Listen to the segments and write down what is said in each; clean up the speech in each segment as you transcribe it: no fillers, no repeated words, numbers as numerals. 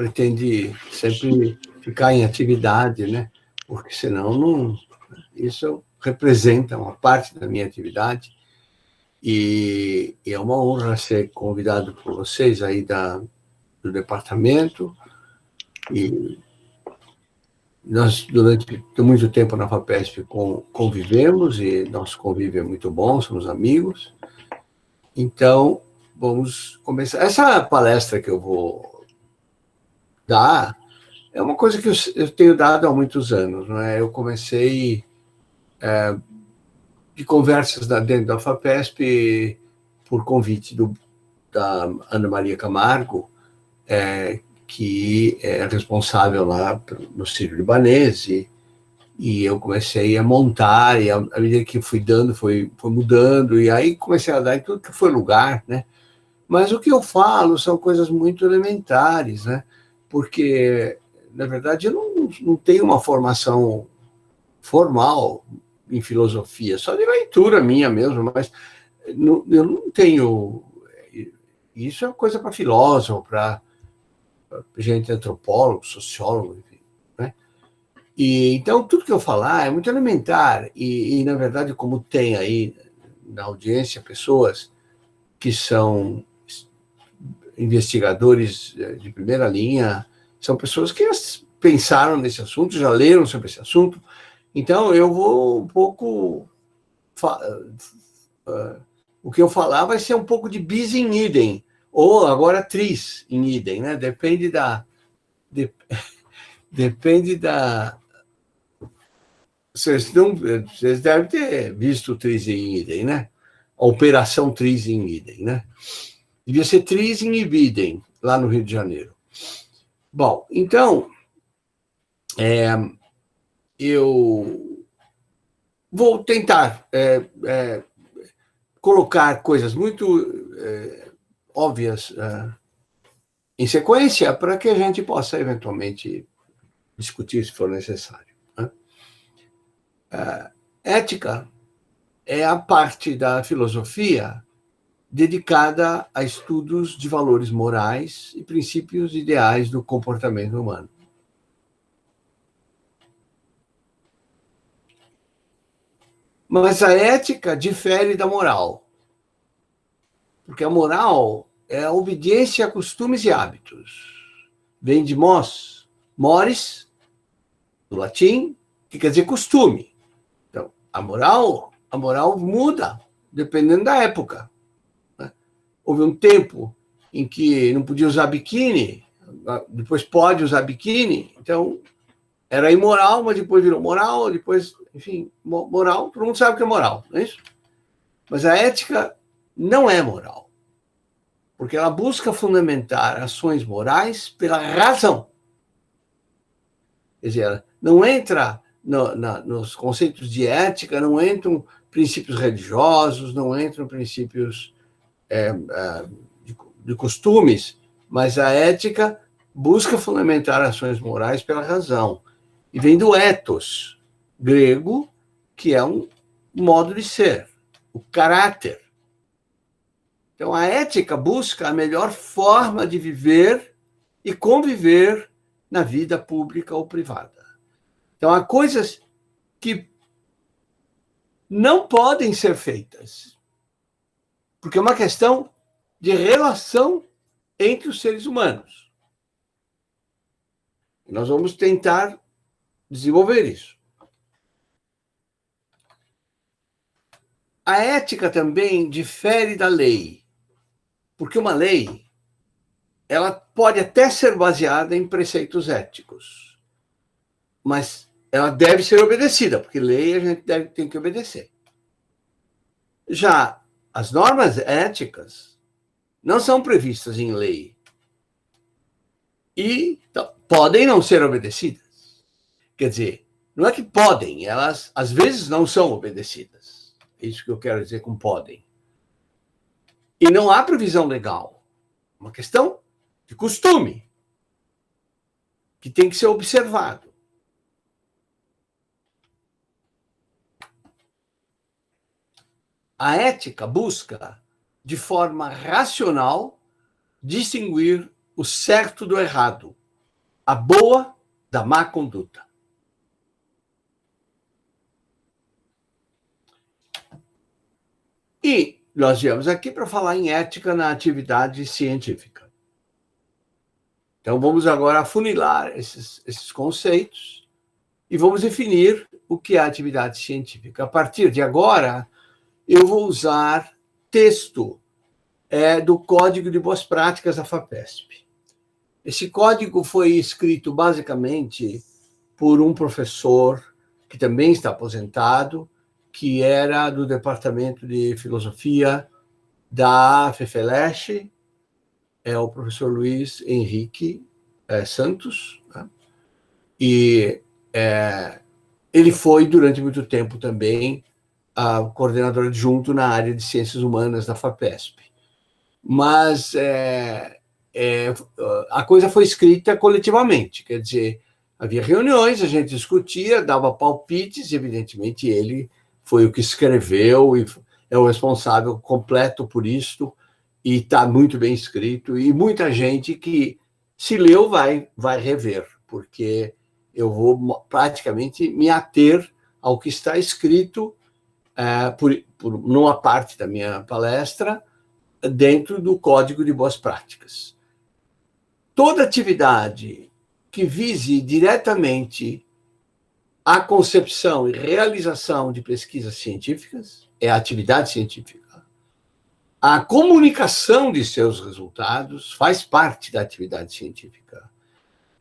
pretende sempre ficar em atividade, né? Porque senão não, isso representa uma parte da minha atividade e é uma honra ser convidado por vocês aí do departamento. E nós, durante muito tempo na FAPESP, convivemos, e nosso convívio é muito bom, somos amigos. Então, vamos começar. Essa palestra que eu vou dar é uma coisa que eu tenho dado há muitos anos, não é? Eu comecei de conversas dentro da FAPESP por convite da Ana Maria Camargo, que é responsável lá no Sírio-Libanês, e eu comecei a montar, e à medida que fui dando, foi mudando, e aí comecei a dar em tudo que foi lugar, né? Mas o que eu falo são coisas muito elementares, né? Porque, na verdade, eu não tenho uma formação formal em filosofia, só de leitura minha mesmo, mas eu não tenho... Isso é coisa para filósofo, para gente antropólogo, sociólogo, enfim, né? E, então, tudo que eu falar é muito elementar, e, na verdade, como tem aí na audiência pessoas que são investigadores de primeira linha, são pessoas que pensaram nesse assunto, já leram sobre esse assunto, então eu vou um pouco... o que eu falar vai ser um pouco de bis in idem, ou agora tris in idem, né? Depende da... Vocês devem ter visto o tris in idem, né? A operação tris in idem, né? Devia ser tris in ibidem, lá no Rio de Janeiro. Bom, então, eu vou tentar colocar coisas muito óbvias em sequência para que a gente possa, eventualmente, discutir se for necessário, né? Ética é a parte da filosofia dedicada a estudos de valores morais e princípios ideais do comportamento humano. Mas a ética difere da moral, porque a moral é a obediência a costumes e hábitos. Vem de mores, do latim, que quer dizer costume. Então, a moral muda dependendo da época, né? Houve um tempo em que não podia usar biquíni, depois pode usar biquíni, então era imoral, mas depois virou moral, depois, enfim, moral, todo mundo sabe o que é moral, não é isso? Mas a ética não é moral, porque ela busca fundamentar ações morais pela razão. Quer dizer, ela não entra nos conceitos de ética, não entram princípios religiosos, não entram princípios de costumes, mas a ética busca fundamentar ações morais pela razão. E vem do ethos, grego, que é um modo de ser, o caráter. Então, a ética busca a melhor forma de viver e conviver na vida pública ou privada. Então, há coisas que não podem ser feitas, porque é uma questão de relação entre os seres humanos. E nós vamos tentar desenvolver isso. A ética também difere da lei, porque uma lei ela pode até ser baseada em preceitos éticos, mas ela deve ser obedecida, porque lei a gente tem que obedecer. Já as normas éticas não são previstas em lei e podem não ser obedecidas. Quer dizer, não é que podem, elas às vezes não são obedecidas. É isso que eu quero dizer com podem. E não há previsão legal. Uma questão de costume, que tem que ser observado. A ética busca, de forma racional, distinguir o certo do errado. a boa da má conduta. E nós viemos aqui para falar em ética na atividade científica. Então, vamos agora afunilar esses conceitos e vamos definir o que é atividade científica. A partir de agora, eu vou usar texto do Código de Boas Práticas da FAPESP. Esse código foi escrito basicamente por um professor que também está aposentado, que era do Departamento de Filosofia da FEFELESH, é o professor Luiz Henrique Santos, né? E ele foi, durante muito tempo, também coordenador adjunto na área de Ciências Humanas da FAPESP. Mas a coisa foi escrita coletivamente, quer dizer, havia reuniões, a gente discutia, dava palpites, e evidentemente ele foi o que escreveu e é o responsável completo por isto, e está muito bem escrito, e muita gente que se leu vai rever, porque eu vou praticamente me ater ao que está escrito numa parte da minha palestra, dentro do Código de Boas Práticas. Toda atividade que vise diretamente a concepção e realização de pesquisas científicas é atividade científica. A comunicação de seus resultados faz parte da atividade científica.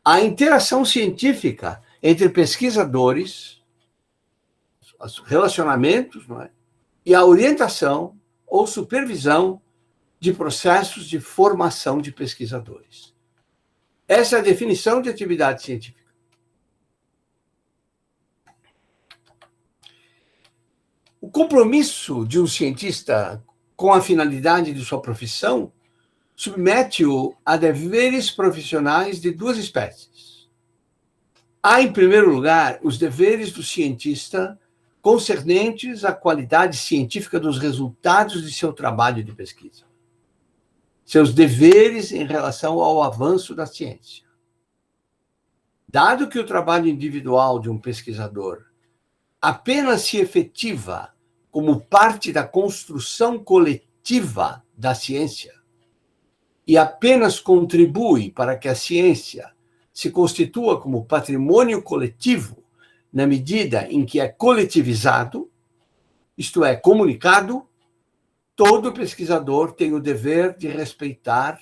A interação científica entre pesquisadores, os relacionamentos, não é? E a orientação ou supervisão de processos de formação de pesquisadores. Essa é a definição de atividade científica. O compromisso de um cientista com a finalidade de sua profissão submete-o a deveres profissionais de duas espécies. Há, em primeiro lugar, os deveres do cientista concernentes à qualidade científica dos resultados de seu trabalho de pesquisa. Seus deveres em relação ao avanço da ciência. Dado que o trabalho individual de um pesquisador apenas se efetiva como parte da construção coletiva da ciência e apenas contribui para que a ciência se constitua como patrimônio coletivo na medida em que é coletivizado, isto é, comunicado, todo pesquisador tem o dever de respeitar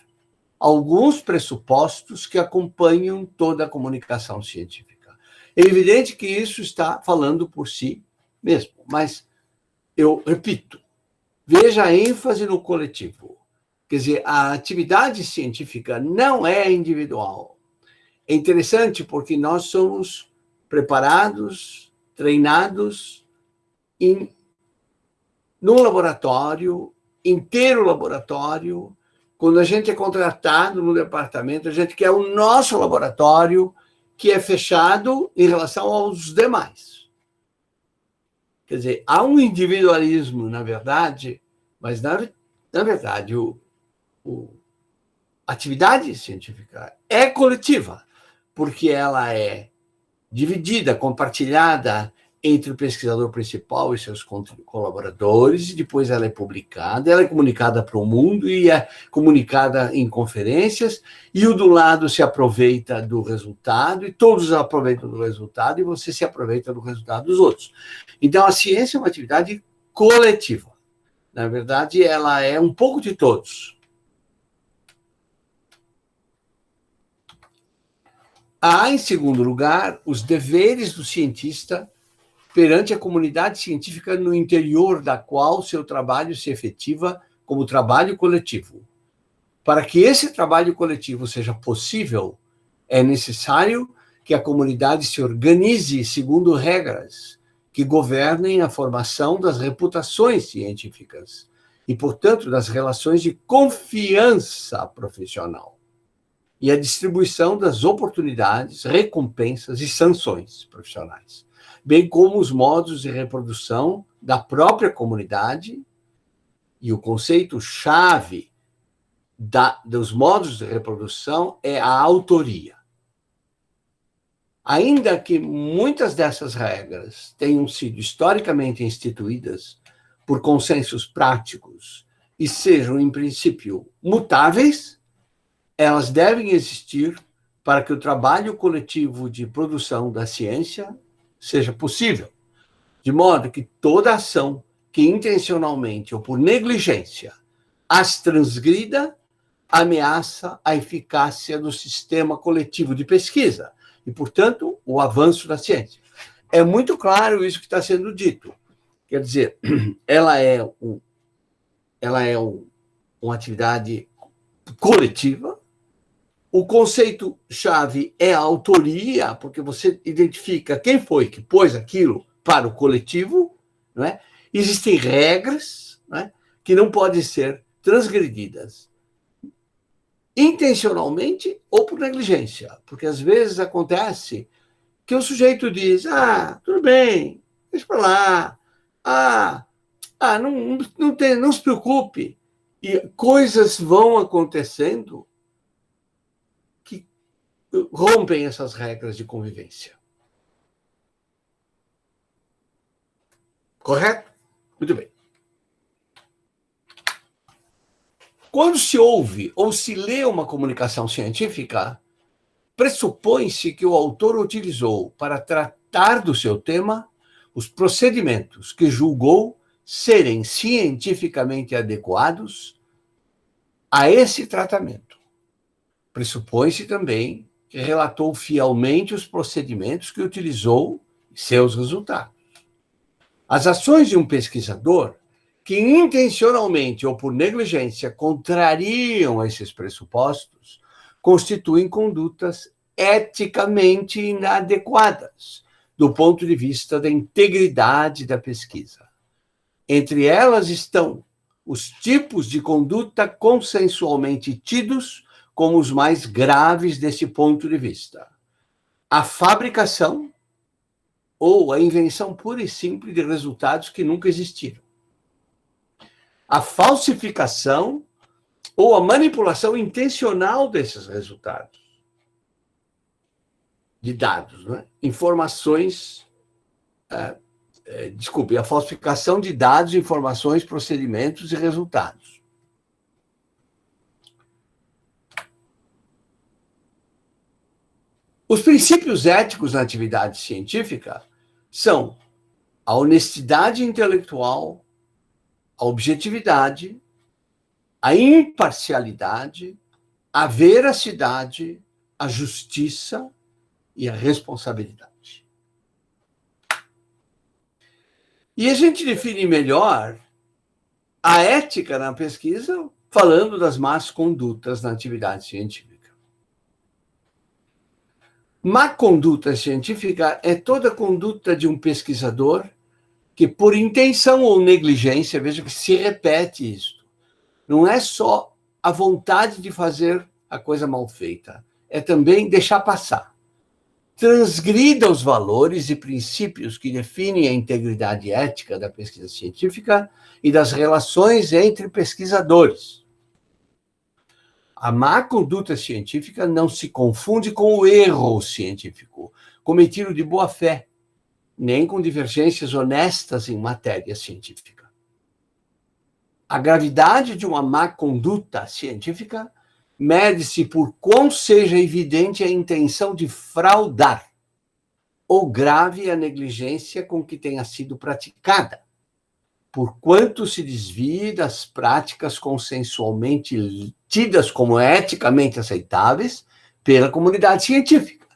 alguns pressupostos que acompanham toda a comunicação científica. É evidente que isso está falando por si mesmo, mas eu repito, veja a ênfase no coletivo. Quer dizer, a atividade científica não é individual. É interessante porque nós somos preparados, treinados num laboratório, inteiro laboratório. Quando a gente é contratado no departamento, a gente quer o nosso laboratório, que é fechado em relação aos demais. Quer dizer, há um individualismo, na verdade, mas, na verdade, a atividade científica é coletiva, porque ela é dividida, compartilhada entre o pesquisador principal e seus colaboradores, e depois ela é publicada, ela é comunicada para o mundo e é comunicada em conferências, e o do lado se aproveita do resultado, e todos aproveitam do resultado, e você se aproveita do resultado dos outros. Então, a ciência é uma atividade coletiva. Na verdade, ela é um pouco de todos. Há, em segundo lugar, os deveres do cientista perante a comunidade científica no interior da qual seu trabalho se efetiva como trabalho coletivo. Para que esse trabalho coletivo seja possível, é necessário que a comunidade se organize segundo regras que governem a formação das reputações científicas e, portanto, das relações de confiança profissional e a distribuição das oportunidades, recompensas e sanções profissionais, bem como os modos de reprodução da própria comunidade. E o conceito-chave dos modos de reprodução é a autoria. ainda que muitas dessas regras tenham sido historicamente instituídas por consensos práticos e sejam, em princípio, mutáveis, elas devem existir para que o trabalho coletivo de produção da ciência seja possível, de modo que toda ação que intencionalmente ou por negligência as transgrida ameaça a eficácia do sistema coletivo de pesquisa e, portanto, o avanço da ciência. É muito claro isso que está sendo dito. Quer dizer, ela é uma atividade coletiva. O conceito-chave é a autoria, porque você identifica quem foi que pôs aquilo para o coletivo, não é? Existem regras, não é, que não podem ser transgredidas intencionalmente ou por negligência, porque às vezes acontece que o sujeito diz, tudo bem, deixa para lá, não se preocupe, e coisas vão acontecendo que rompem essas regras de convivência. Correto? Muito bem. Quando se ouve ou se lê uma comunicação científica, pressupõe-se que o autor utilizou para tratar do seu tema os procedimentos que julgou serem cientificamente adequados a esse tratamento. Pressupõe-se também que relatou fielmente os procedimentos que utilizou e seus resultados. As ações de um pesquisador que intencionalmente ou por negligência contrariam esses pressupostos constituem condutas eticamente inadequadas do ponto de vista da integridade da pesquisa. Entre elas estão os tipos de conduta consensualmente tidos como os mais graves desse ponto de vista: a fabricação ou a invenção pura e simples de resultados que nunca existiram, a falsificação ou a manipulação intencional desses resultados, de dados, né? Informações, a falsificação de dados, informações, procedimentos e resultados. Os princípios éticos na atividade científica são a honestidade intelectual, a objetividade, a imparcialidade, a veracidade, a justiça e a responsabilidade. E a gente define melhor a ética na pesquisa falando das más condutas na atividade científica. Má conduta científica é toda conduta de um pesquisador que, por intenção ou negligência, veja que se repete isso, não é só a vontade de fazer a coisa mal feita, é também deixar passar. Transgrida os valores e princípios que definem a integridade ética da pesquisa científica e das relações entre pesquisadores. A má conduta científica não se confunde com o erro científico, cometido de boa fé, nem com divergências honestas em matéria científica. A gravidade de uma má conduta científica mede-se por quão seja evidente a intenção de fraudar ou grave a negligência com que tenha sido praticada, por quanto se desvie das práticas consensualmente tidas como eticamente aceitáveis pela comunidade científica,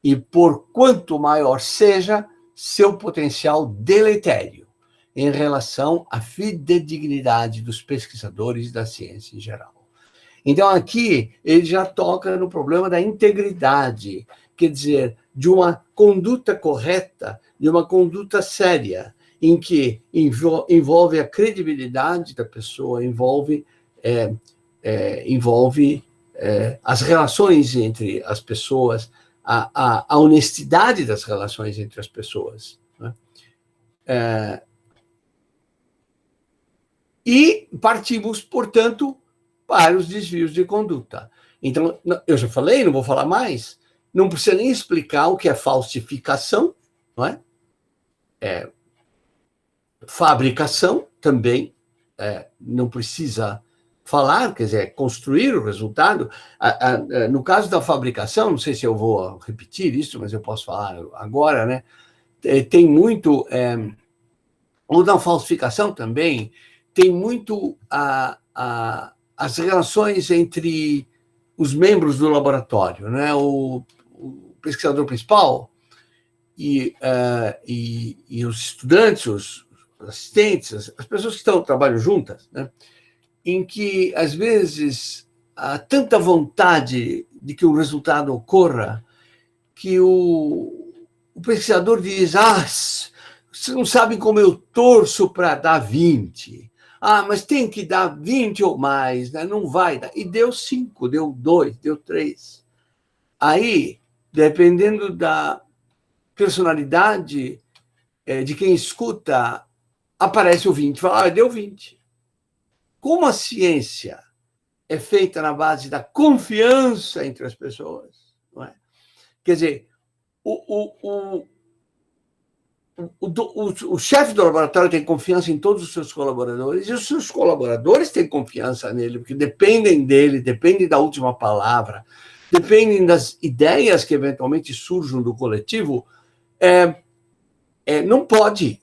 e por quanto maior seja seu potencial deletério em relação à fidedignidade dos pesquisadores da ciência em geral. Então, aqui, ele já toca no problema da integridade, quer dizer, de uma conduta correta, de uma conduta séria, em que envolve a credibilidade da pessoa, envolve as relações entre as pessoas, a honestidade das relações entre as pessoas, né? E partimos, portanto, para os desvios de conduta. Então, eu já falei, não vou falar mais, não precisa nem explicar o que é falsificação, não é? Fabricação também não precisa falar, quer dizer, construir o resultado. No caso da fabricação, não sei se eu vou repetir isso, mas eu posso falar agora, né? Tem muito, ou na falsificação também, tem muito as relações entre os membros do laboratório, né? O pesquisador principal e os estudantes, os assistentes, as pessoas que trabalham juntas, né? Em que, às vezes, há tanta vontade de que o resultado ocorra que o pesquisador diz: vocês não sabem como eu torço para dar 20. Mas tem que dar 20 ou mais, né? Não vai dar. E deu 5, deu 2, deu 3. Aí, dependendo da personalidade de quem escuta, aparece o 20, fala: deu 20. Como a ciência é feita na base da confiança entre as pessoas, não é? Quer dizer, o chefe do laboratório tem confiança em todos os seus colaboradores e os seus colaboradores têm confiança nele, porque dependem dele, dependem da última palavra, dependem das ideias que eventualmente surjam do coletivo. Não pode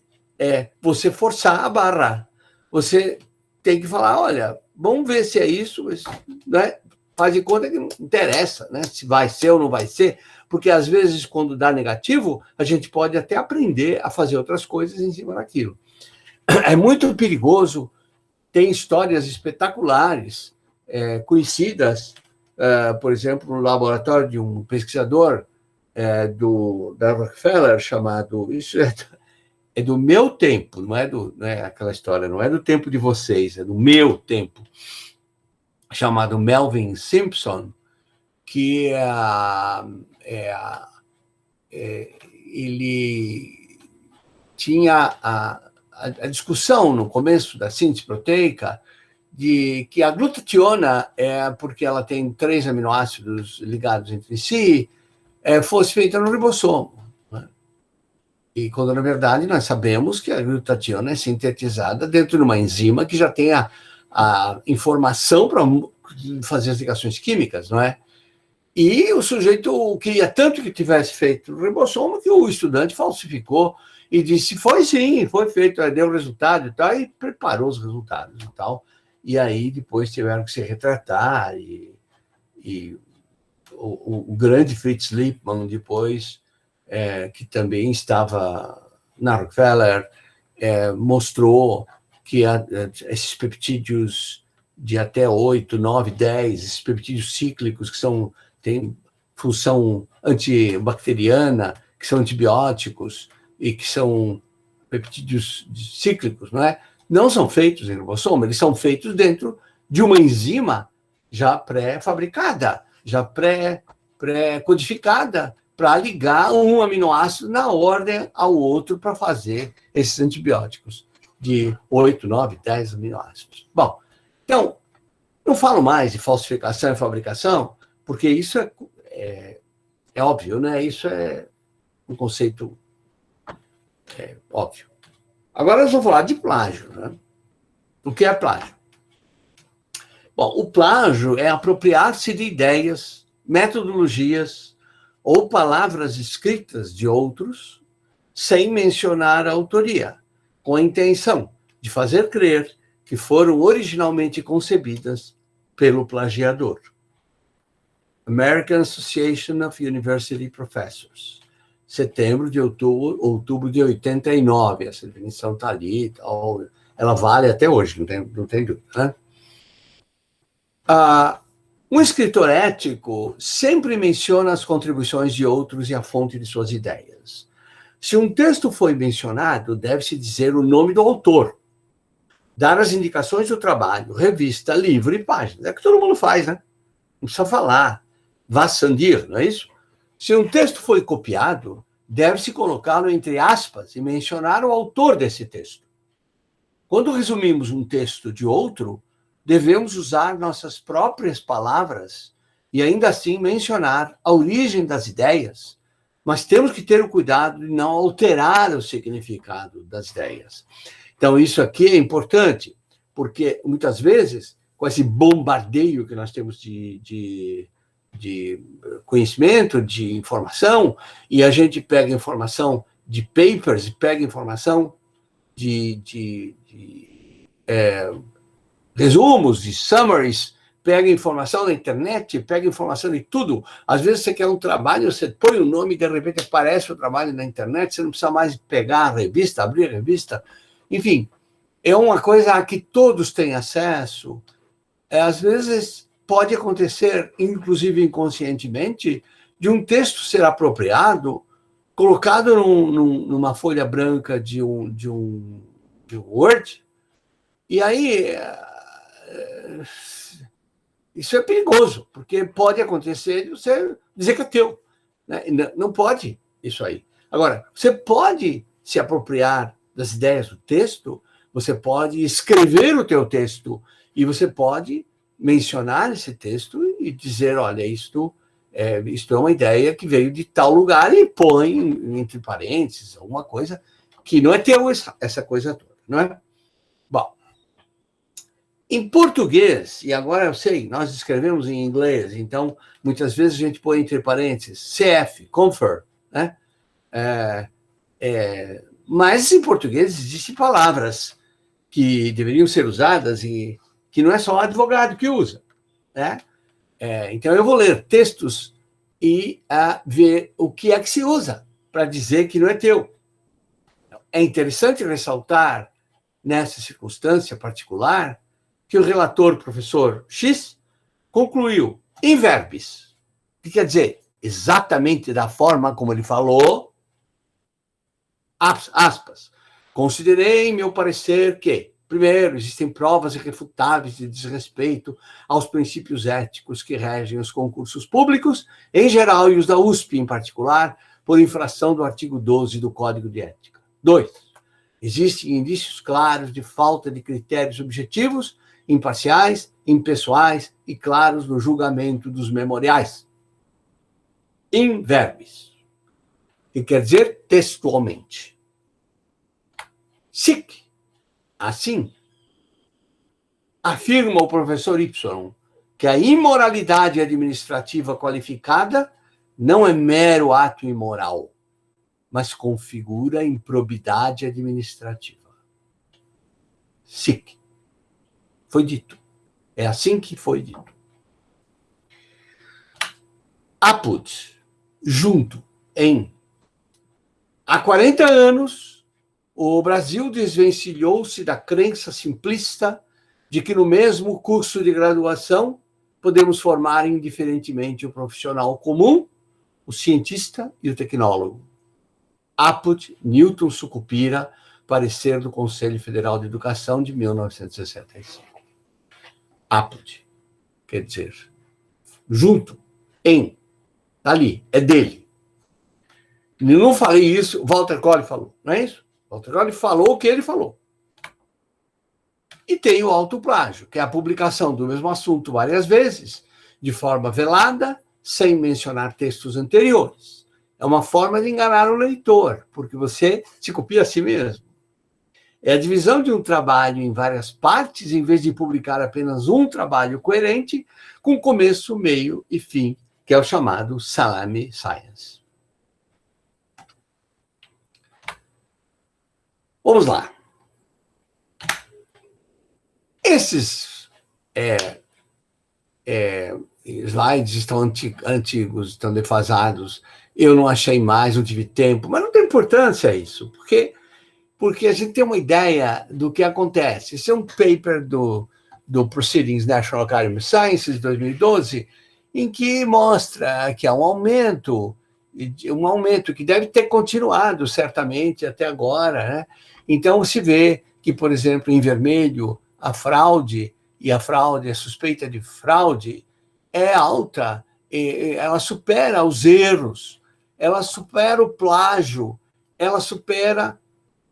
você forçar a barra. Você tem que falar: olha, vamos ver se é isso, mas, né, faz de conta que não interessa, né, se vai ser ou não vai ser, porque às vezes, quando dá negativo, a gente pode até aprender a fazer outras coisas em cima daquilo. É muito perigoso, tem histórias espetaculares, conhecidas, por exemplo, no laboratório de um pesquisador da Rockefeller, chamado... Isso é do meu tempo, não é aquela história, não é do tempo de vocês, é do meu tempo, chamado Melvin Simpson, que ele tinha a discussão no começo da síntese proteica de que a glutationa, porque ela tem 3 aminoácidos ligados entre si, fosse feita no ribossomo. E quando, na verdade, nós sabemos que a glutationa é sintetizada dentro de uma enzima que já tem a informação para fazer as ligações químicas, não é? E o sujeito queria tanto que tivesse feito o ribossomo que o estudante falsificou e disse: foi sim, foi feito, deu resultado e tal, e preparou os resultados e tal. E aí depois tiveram que se retratar, e o grande Fritz Lipmann depois, que também estava na Rockefeller, mostrou que esses peptídeos de até 8, 9, 10, esses peptídeos cíclicos que têm função antibacteriana, que são antibióticos e que são peptídeos cíclicos, não é? Não são feitos em ribossomo, eles são feitos dentro de uma enzima já pré-fabricada, já pré-codificada, para ligar um aminoácido na ordem ao outro para fazer esses antibióticos de 8, 9, 10 aminoácidos. Bom, então, não falo mais de falsificação e fabricação, porque isso é óbvio, né? Isso é um conceito óbvio. Agora nós vamos falar de plágio, né? O que é plágio? Bom, o plágio é apropriar-se de ideias, metodologias ou palavras escritas de outros, sem mencionar a autoria, com a intenção de fazer crer que foram originalmente concebidas pelo plagiador. American Association of University Professors, setembro de outubro de 89, essa definição está ali, ela vale até hoje, não tem dúvida, né? Um escritor ético sempre menciona as contribuições de outros e a fonte de suas ideias. Se um texto foi mencionado, deve-se dizer o nome do autor, dar as indicações do trabalho, revista, livro e página. É o que todo mundo faz, né? Não precisa falar. Vassandir, não é isso? Se um texto foi copiado, deve-se colocá-lo entre aspas e mencionar o autor desse texto. Quando resumimos um texto de outro, devemos usar nossas próprias palavras e ainda assim mencionar a origem das ideias, mas temos que ter o cuidado de não alterar o significado das ideias. Então, isso aqui é importante, porque muitas vezes, com esse bombardeio que nós temos de conhecimento, de informação, e a gente pega informação de papers, pega informação de resumos, de summaries, pega informação na internet, pega informação de tudo. Às vezes você quer um trabalho, você põe o nome e de repente aparece o trabalho na internet, você não precisa mais pegar a revista, abrir a revista. Enfim, é uma coisa a que todos têm acesso. Às vezes pode acontecer, inclusive inconscientemente, de um texto ser apropriado, colocado numa folha branca de um Word, e aí isso é perigoso, porque pode acontecer de você dizer que é teu. Né? Não pode isso aí. Agora, você pode se apropriar das ideias do texto, você pode escrever o teu texto, e você pode mencionar esse texto e dizer, olha, isto é uma ideia que veio de tal lugar, e põe entre parênteses alguma coisa que não é teu, essa coisa toda, não é? Bom, em português, e agora eu sei, nós escrevemos em inglês, então muitas vezes a gente põe entre parênteses CF, confer, né? Mas em português existem palavras que deveriam ser usadas e que não é só o advogado que usa, né? Então eu vou ler textos e ver o que é que se usa para dizer que não é teu. É interessante ressaltar, nessa circunstância particular, que o relator, professor X, concluiu in verbis, que quer dizer exatamente da forma como ele falou, aspas, considerei em meu parecer que, primeiro, existem provas irrefutáveis de desrespeito aos princípios éticos que regem os concursos públicos, em geral, e os da USP em particular, por infração do artigo 12 do Código de Ética. 2. Existem indícios claros de falta de critérios objetivos, imparciais, impessoais e claros no julgamento dos memoriais. In verbis, que quer dizer textualmente. Sic, assim, afirma o professor Y que a imoralidade administrativa qualificada não é mero ato imoral, mas configura improbidade administrativa. Sic. Foi dito. É assim que foi dito. Apud, junto, em. Há 40 anos, o Brasil desvencilhou-se da crença simplista de que no mesmo curso de graduação podemos formar indiferentemente o profissional comum, o cientista e o tecnólogo. Apud, Newton Sucupira, parecer do Conselho Federal de Educação de 1965. Apud, quer dizer, junto, em, ali, é dele. Eu não falei isso, Walter Colley falou, não é isso? Walter Colley falou o que ele falou. E tem o autoplágio, que é a publicação do mesmo assunto várias vezes, de forma velada, sem mencionar textos anteriores. É uma forma de enganar o leitor, porque você se copia a si mesmo. É a divisão de um trabalho em várias partes, em vez de publicar apenas um trabalho coerente, com começo, meio e fim, que é o chamado salami science. Vamos lá. Esses slides estão antigos, estão defasados. Eu não achei mais, não tive tempo, mas não tem importância isso, porque a gente tem uma ideia do que acontece. Esse é um paper do Proceedings National Academy of Sciences, de 2012, em que mostra que há um aumento que deve ter continuado, certamente, até agora, né? Então, se vê que, por exemplo, em vermelho, a fraude, a suspeita de fraude é alta, ela supera os erros, ela supera o plágio, ela supera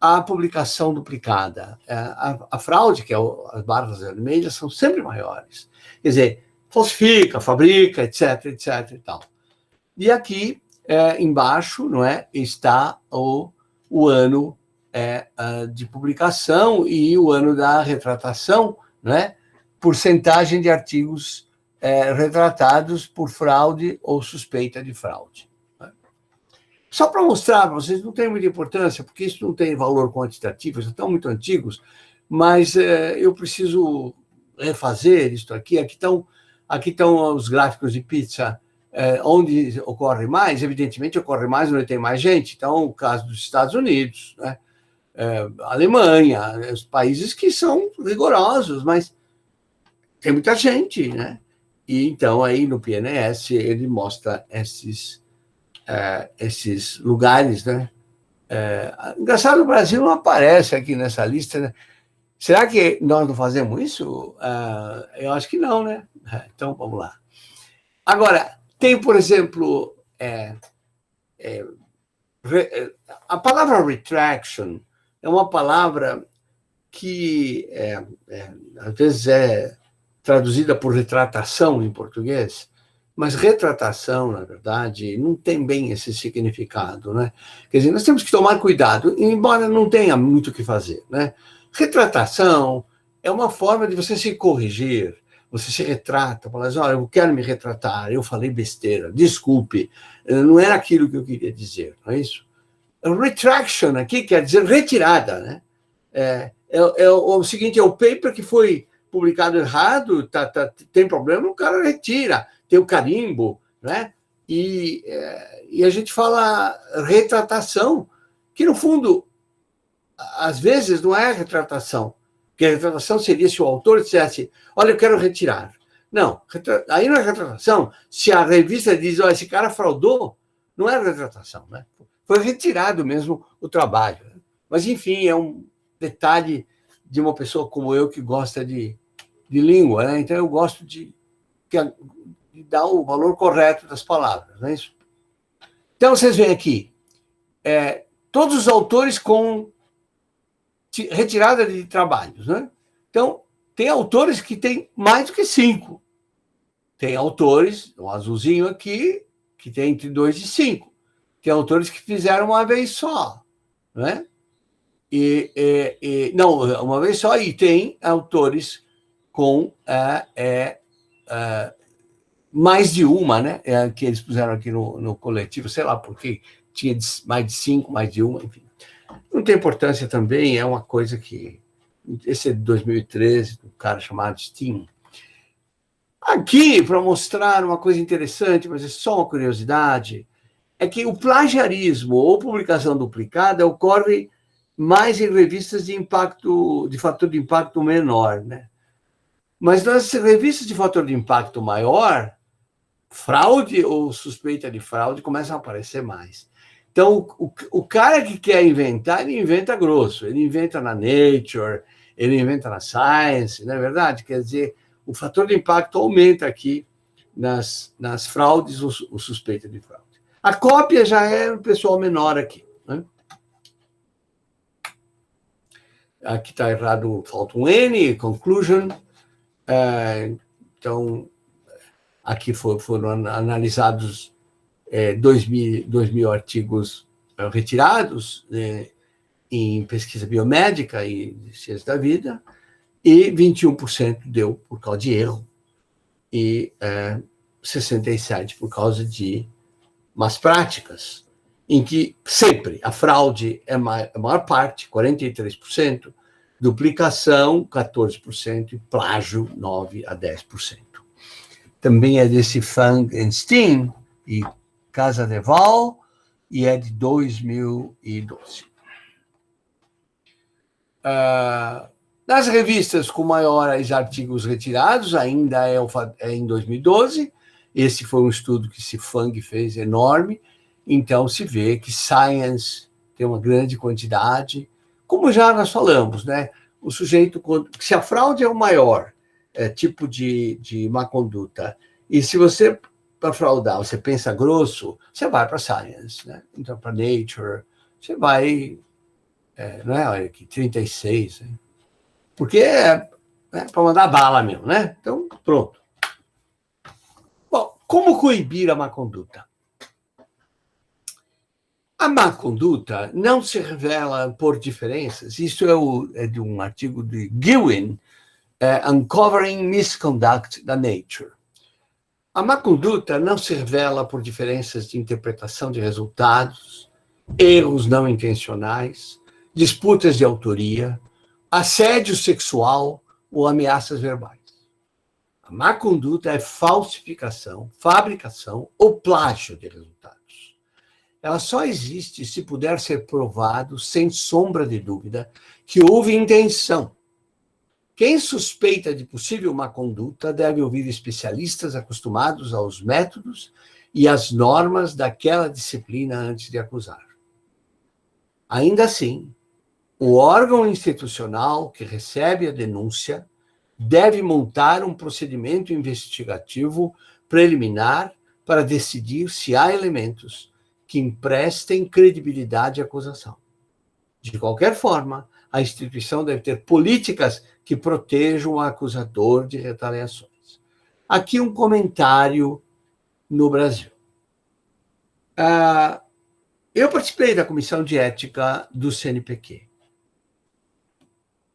a publicação duplicada. A fraude, que é as barras vermelhas, são sempre maiores. Quer dizer, falsifica, fabrica, etc, etc e tal. E aqui, embaixo, não é, está o ano de publicação e o ano da retratação, não é? Porcentagem de artigos retratados por fraude ou suspeita de fraude. Né? Só para mostrar para vocês, não tem muita importância, porque isso não tem valor quantitativo, já estão muito antigos, mas eu preciso refazer isso aqui. Aqui estão os gráficos de pizza, onde ocorre mais, evidentemente ocorre mais onde tem mais gente. Então, o caso dos Estados Unidos, né? Alemanha, os países que são rigorosos, mas tem muita gente, né? E então, aí no PNS, ele mostra esses lugares, né? Engraçado, o Brasil não aparece aqui nessa lista, né? Será que nós não fazemos isso? Eu acho que não, né? Então, vamos lá. Agora, tem, por exemplo, a palavra retraction é uma palavra que às vezes é traduzida por retratação em português, mas retratação, na verdade, não tem bem esse significado, né? Quer dizer, nós temos que tomar cuidado, embora não tenha muito o que fazer, né? Retratação é uma forma de você se corrigir, você se retrata, fala assim, olha, eu quero me retratar, eu falei besteira, desculpe, não era aquilo que eu queria dizer, não é isso? Retraction aqui quer dizer retirada, né? O seguinte, é o paper que foi publicado errado, tem problema, o cara retira, tem o carimbo, né? E a gente fala retratação, que no fundo, às vezes, não é retratação, porque a retratação seria se o autor dissesse, olha, eu quero retirar. Não, aí não é retratação. Se a revista diz, olha, esse cara fraudou, não é retratação, né? Foi retirado mesmo o trabalho. Mas, enfim, é um detalhe de uma pessoa como eu que gosta de língua, né? Então eu gosto de dar o valor correto das palavras, não é isso? Então vocês veem aqui, todos os autores com retirada de trabalhos, né? Então tem autores que têm mais do que 5. Tem autores, um azulzinho aqui, que tem entre 2 e 5. Tem autores que fizeram uma vez só, né? Não, uma vez só, e tem autores com mais de uma, né? Que eles puseram aqui no coletivo, sei lá por quê, tinha mais de 5, mais de uma, enfim. Não tem importância também, é uma coisa que... Esse é de 2013, um cara chamado Steam. Aqui, para mostrar uma coisa interessante, mas é só uma curiosidade, é que o plagiarismo ou publicação duplicada ocorre mais em revistas de impacto, de fator de impacto menor, né? Mas nas revistas de fator de impacto maior, fraude ou suspeita de fraude começam a aparecer mais. Então, o cara que quer inventar, ele inventa grosso. Ele inventa na Nature, ele inventa na Science, não é verdade? Quer dizer, o fator de impacto aumenta aqui nas fraudes ou suspeita de fraude. A cópia já é um pessoal menor aqui, né? Aqui está errado, falta um N, conclusion. Então, aqui foram analisados 2.000 artigos retirados em pesquisa biomédica e ciência da vida, e 21% deu por causa de erro, e 67% por causa de más práticas, em que sempre a fraude é a maior parte, 43%, duplicação, 14%, e plágio, 9% a 10%. Também é desse Fang Stein e Casa de Val, e é de 2012. Nas revistas com maiores artigos retirados, ainda é em 2012. Esse foi um estudo que esse Fang fez enorme. Então, se vê que Science tem uma grande quantidade. Como já nós falamos, né? O sujeito, se a fraude é o maior tipo de má conduta, e se você, para fraudar, você pensa grosso, você vai para Science, né? Então, para Nature, você vai, não é? Olha aqui, 36, né? Porque para mandar bala mesmo, né? Então, pronto. Como coibir a má conduta? A má conduta não se revela por diferenças. Isso é de um artigo de Gilwin, Uncovering Misconduct da Nature. A má conduta não se revela por diferenças de interpretação de resultados, erros não intencionais, disputas de autoria, assédio sexual ou ameaças verbais. A má conduta é falsificação, fabricação ou plágio de resultados. Ela só existe se puder ser provado, sem sombra de dúvida, que houve intenção. Quem suspeita de possível má conduta deve ouvir especialistas acostumados aos métodos e às normas daquela disciplina antes de acusar. Ainda assim, o órgão institucional que recebe a denúncia deve montar um procedimento investigativo preliminar para decidir se há elementos que emprestem credibilidade à acusação. De qualquer forma, a instituição deve ter políticas que protejam o acusador de retaliações. Aqui um comentário no Brasil. Eu participei da Comissão de Ética do CNPq.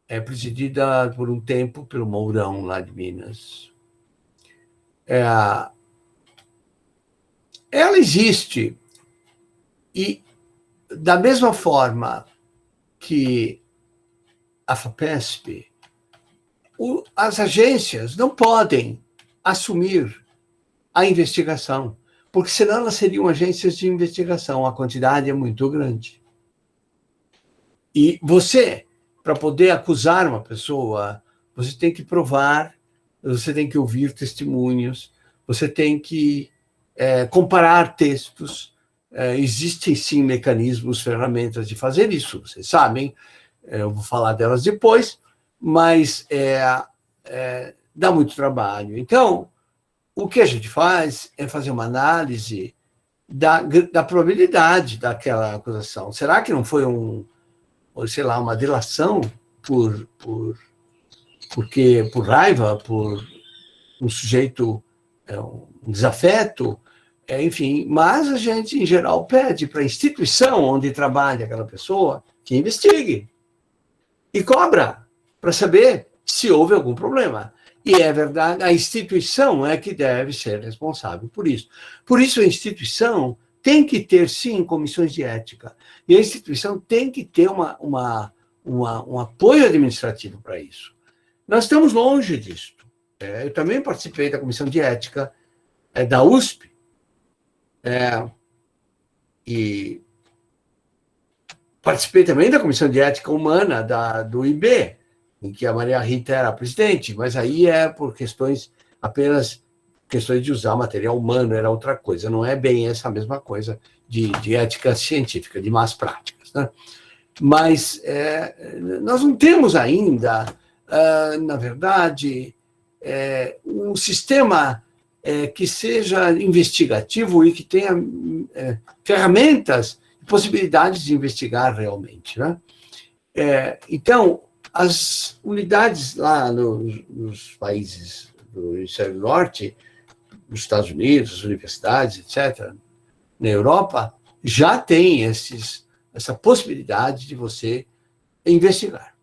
É presidida por um tempo pelo Mourão, lá de Minas. Ela existe e, da mesma forma que a FAPESP, as agências não podem assumir a investigação, porque senão elas seriam agências de investigação, a quantidade é muito grande. E você, para poder acusar uma pessoa, você tem que provar, você tem que ouvir testemunhos, você tem que comparar textos. Existem, sim, mecanismos, ferramentas de fazer isso, vocês sabem, eu vou falar delas depois, mas dá muito trabalho. Então, o que a gente faz é fazer uma análise da probabilidade daquela acusação. Será que não foi uma delação por raiva, por um sujeito, um desafeto, enfim, mas a gente, em geral, pede para a instituição onde trabalha aquela pessoa que investigue e cobra para saber se houve algum problema. E é verdade, a instituição é que deve ser responsável por isso. Por isso, a instituição tem que ter, sim, comissões de ética. E a instituição tem que ter um apoio administrativo para isso. Nós estamos longe disso. Eu também participei da comissão de ética da USP, e participei também da comissão de ética humana do IB, em que a Maria Rita era a presidente, mas aí por apenas questões de usar material humano, era outra coisa, não é bem essa mesma coisa de ética científica, de más práticas, né? Mas nós não temos ainda, na verdade, um sistema que seja investigativo e que tenha ferramentas e possibilidades de investigar realmente, né? Então, as unidades lá nos países do Hemisfério Norte, nos Estados Unidos, as universidades, etc., na Europa, já tem essa possibilidade de você investigar.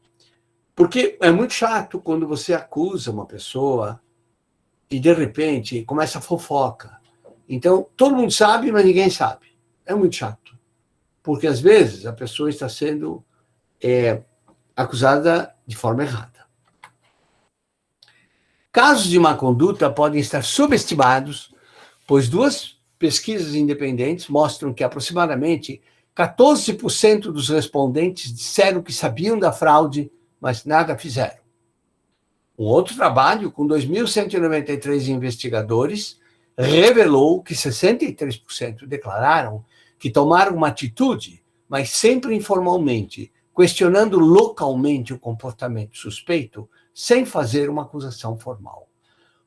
Porque é muito chato quando você acusa uma pessoa e, de repente, começa a fofoca. Então, todo mundo sabe, mas ninguém sabe. É muito chato. Porque, às vezes, a pessoa está sendo acusada de forma errada. Casos de má conduta podem estar subestimados, pois 2 pesquisas independentes mostram que aproximadamente 14% dos respondentes disseram que sabiam da fraude, mas nada fizeram. Um outro trabalho, com 2.193 investigadores, revelou que 63% declararam que tomaram uma atitude, mas sempre informalmente, questionando localmente o comportamento suspeito, sem fazer uma acusação formal.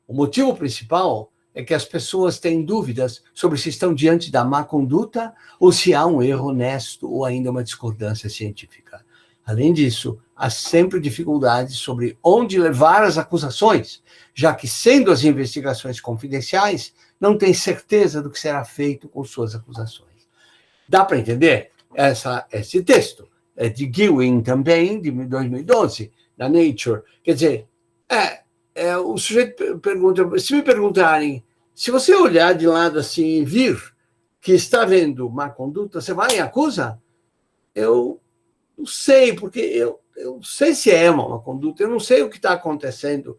O motivo principal é que as pessoas têm dúvidas sobre se estão diante da má conduta ou se há um erro honesto ou ainda uma discordância científica. Além disso, há sempre dificuldades sobre onde levar as acusações, já que, sendo as investigações confidenciais, não tem certeza do que será feito com suas acusações. Dá para entender esse texto? É de Gilwin também, de 2012, da Nature. Quer dizer, o sujeito pergunta, se me perguntarem, se você olhar de lado assim e vir que está vendo má conduta, você vai e acusa? Eu não sei, porque eu não sei se é uma má conduta, eu não sei o que está acontecendo.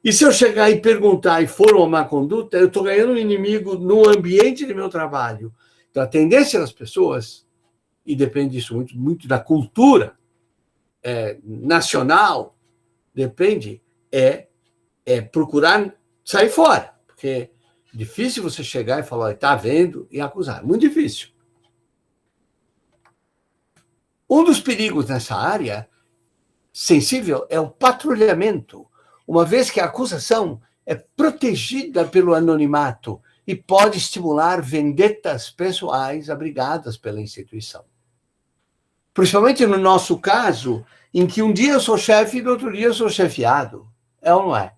E se eu chegar e perguntar e for uma má conduta, eu estou ganhando um inimigo no ambiente de meu trabalho. Então, a tendência das pessoas, e depende disso muito, muito da cultura nacional, depende, procurar sair fora. Porque é difícil você chegar e falar, está vendo, e acusar. Muito difícil. Um dos perigos nessa área sensível é o patrulhamento, uma vez que a acusação é protegida pelo anonimato e pode estimular vendetas pessoais abrigadas pela instituição. Principalmente no nosso caso, em que um dia eu sou chefe e no outro dia eu sou chefiado. É ou não é?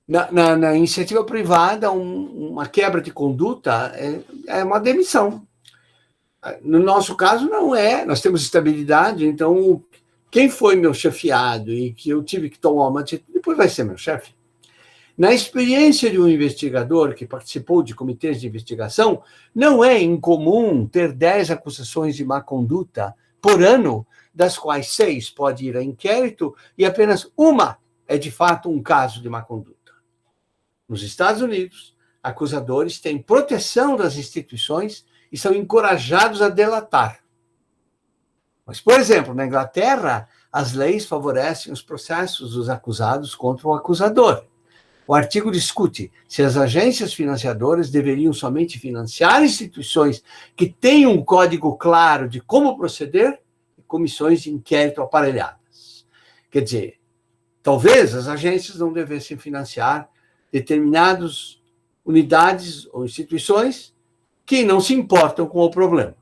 Na iniciativa privada, uma quebra de conduta é uma demissão. No nosso caso, não é. Nós temos estabilidade, então quem foi meu chefiado e que eu tive que tomar uma atitude, depois vai ser meu chefe. Na experiência de um investigador que participou de comitês de investigação, não é incomum ter 10 acusações de má conduta por ano, das quais 6 pode ir a inquérito e apenas uma é de fato um caso de má conduta. Nos Estados Unidos, acusadores têm proteção das instituições e são encorajados a delatar. Mas, por exemplo, na Inglaterra, as leis favorecem os processos dos acusados contra o acusador. O artigo discute se as agências financiadoras deveriam somente financiar instituições que têm um código claro de como proceder e comissões de inquérito aparelhadas. Quer dizer, talvez as agências não devessem financiar determinadas unidades ou instituições que não se importam com o problema.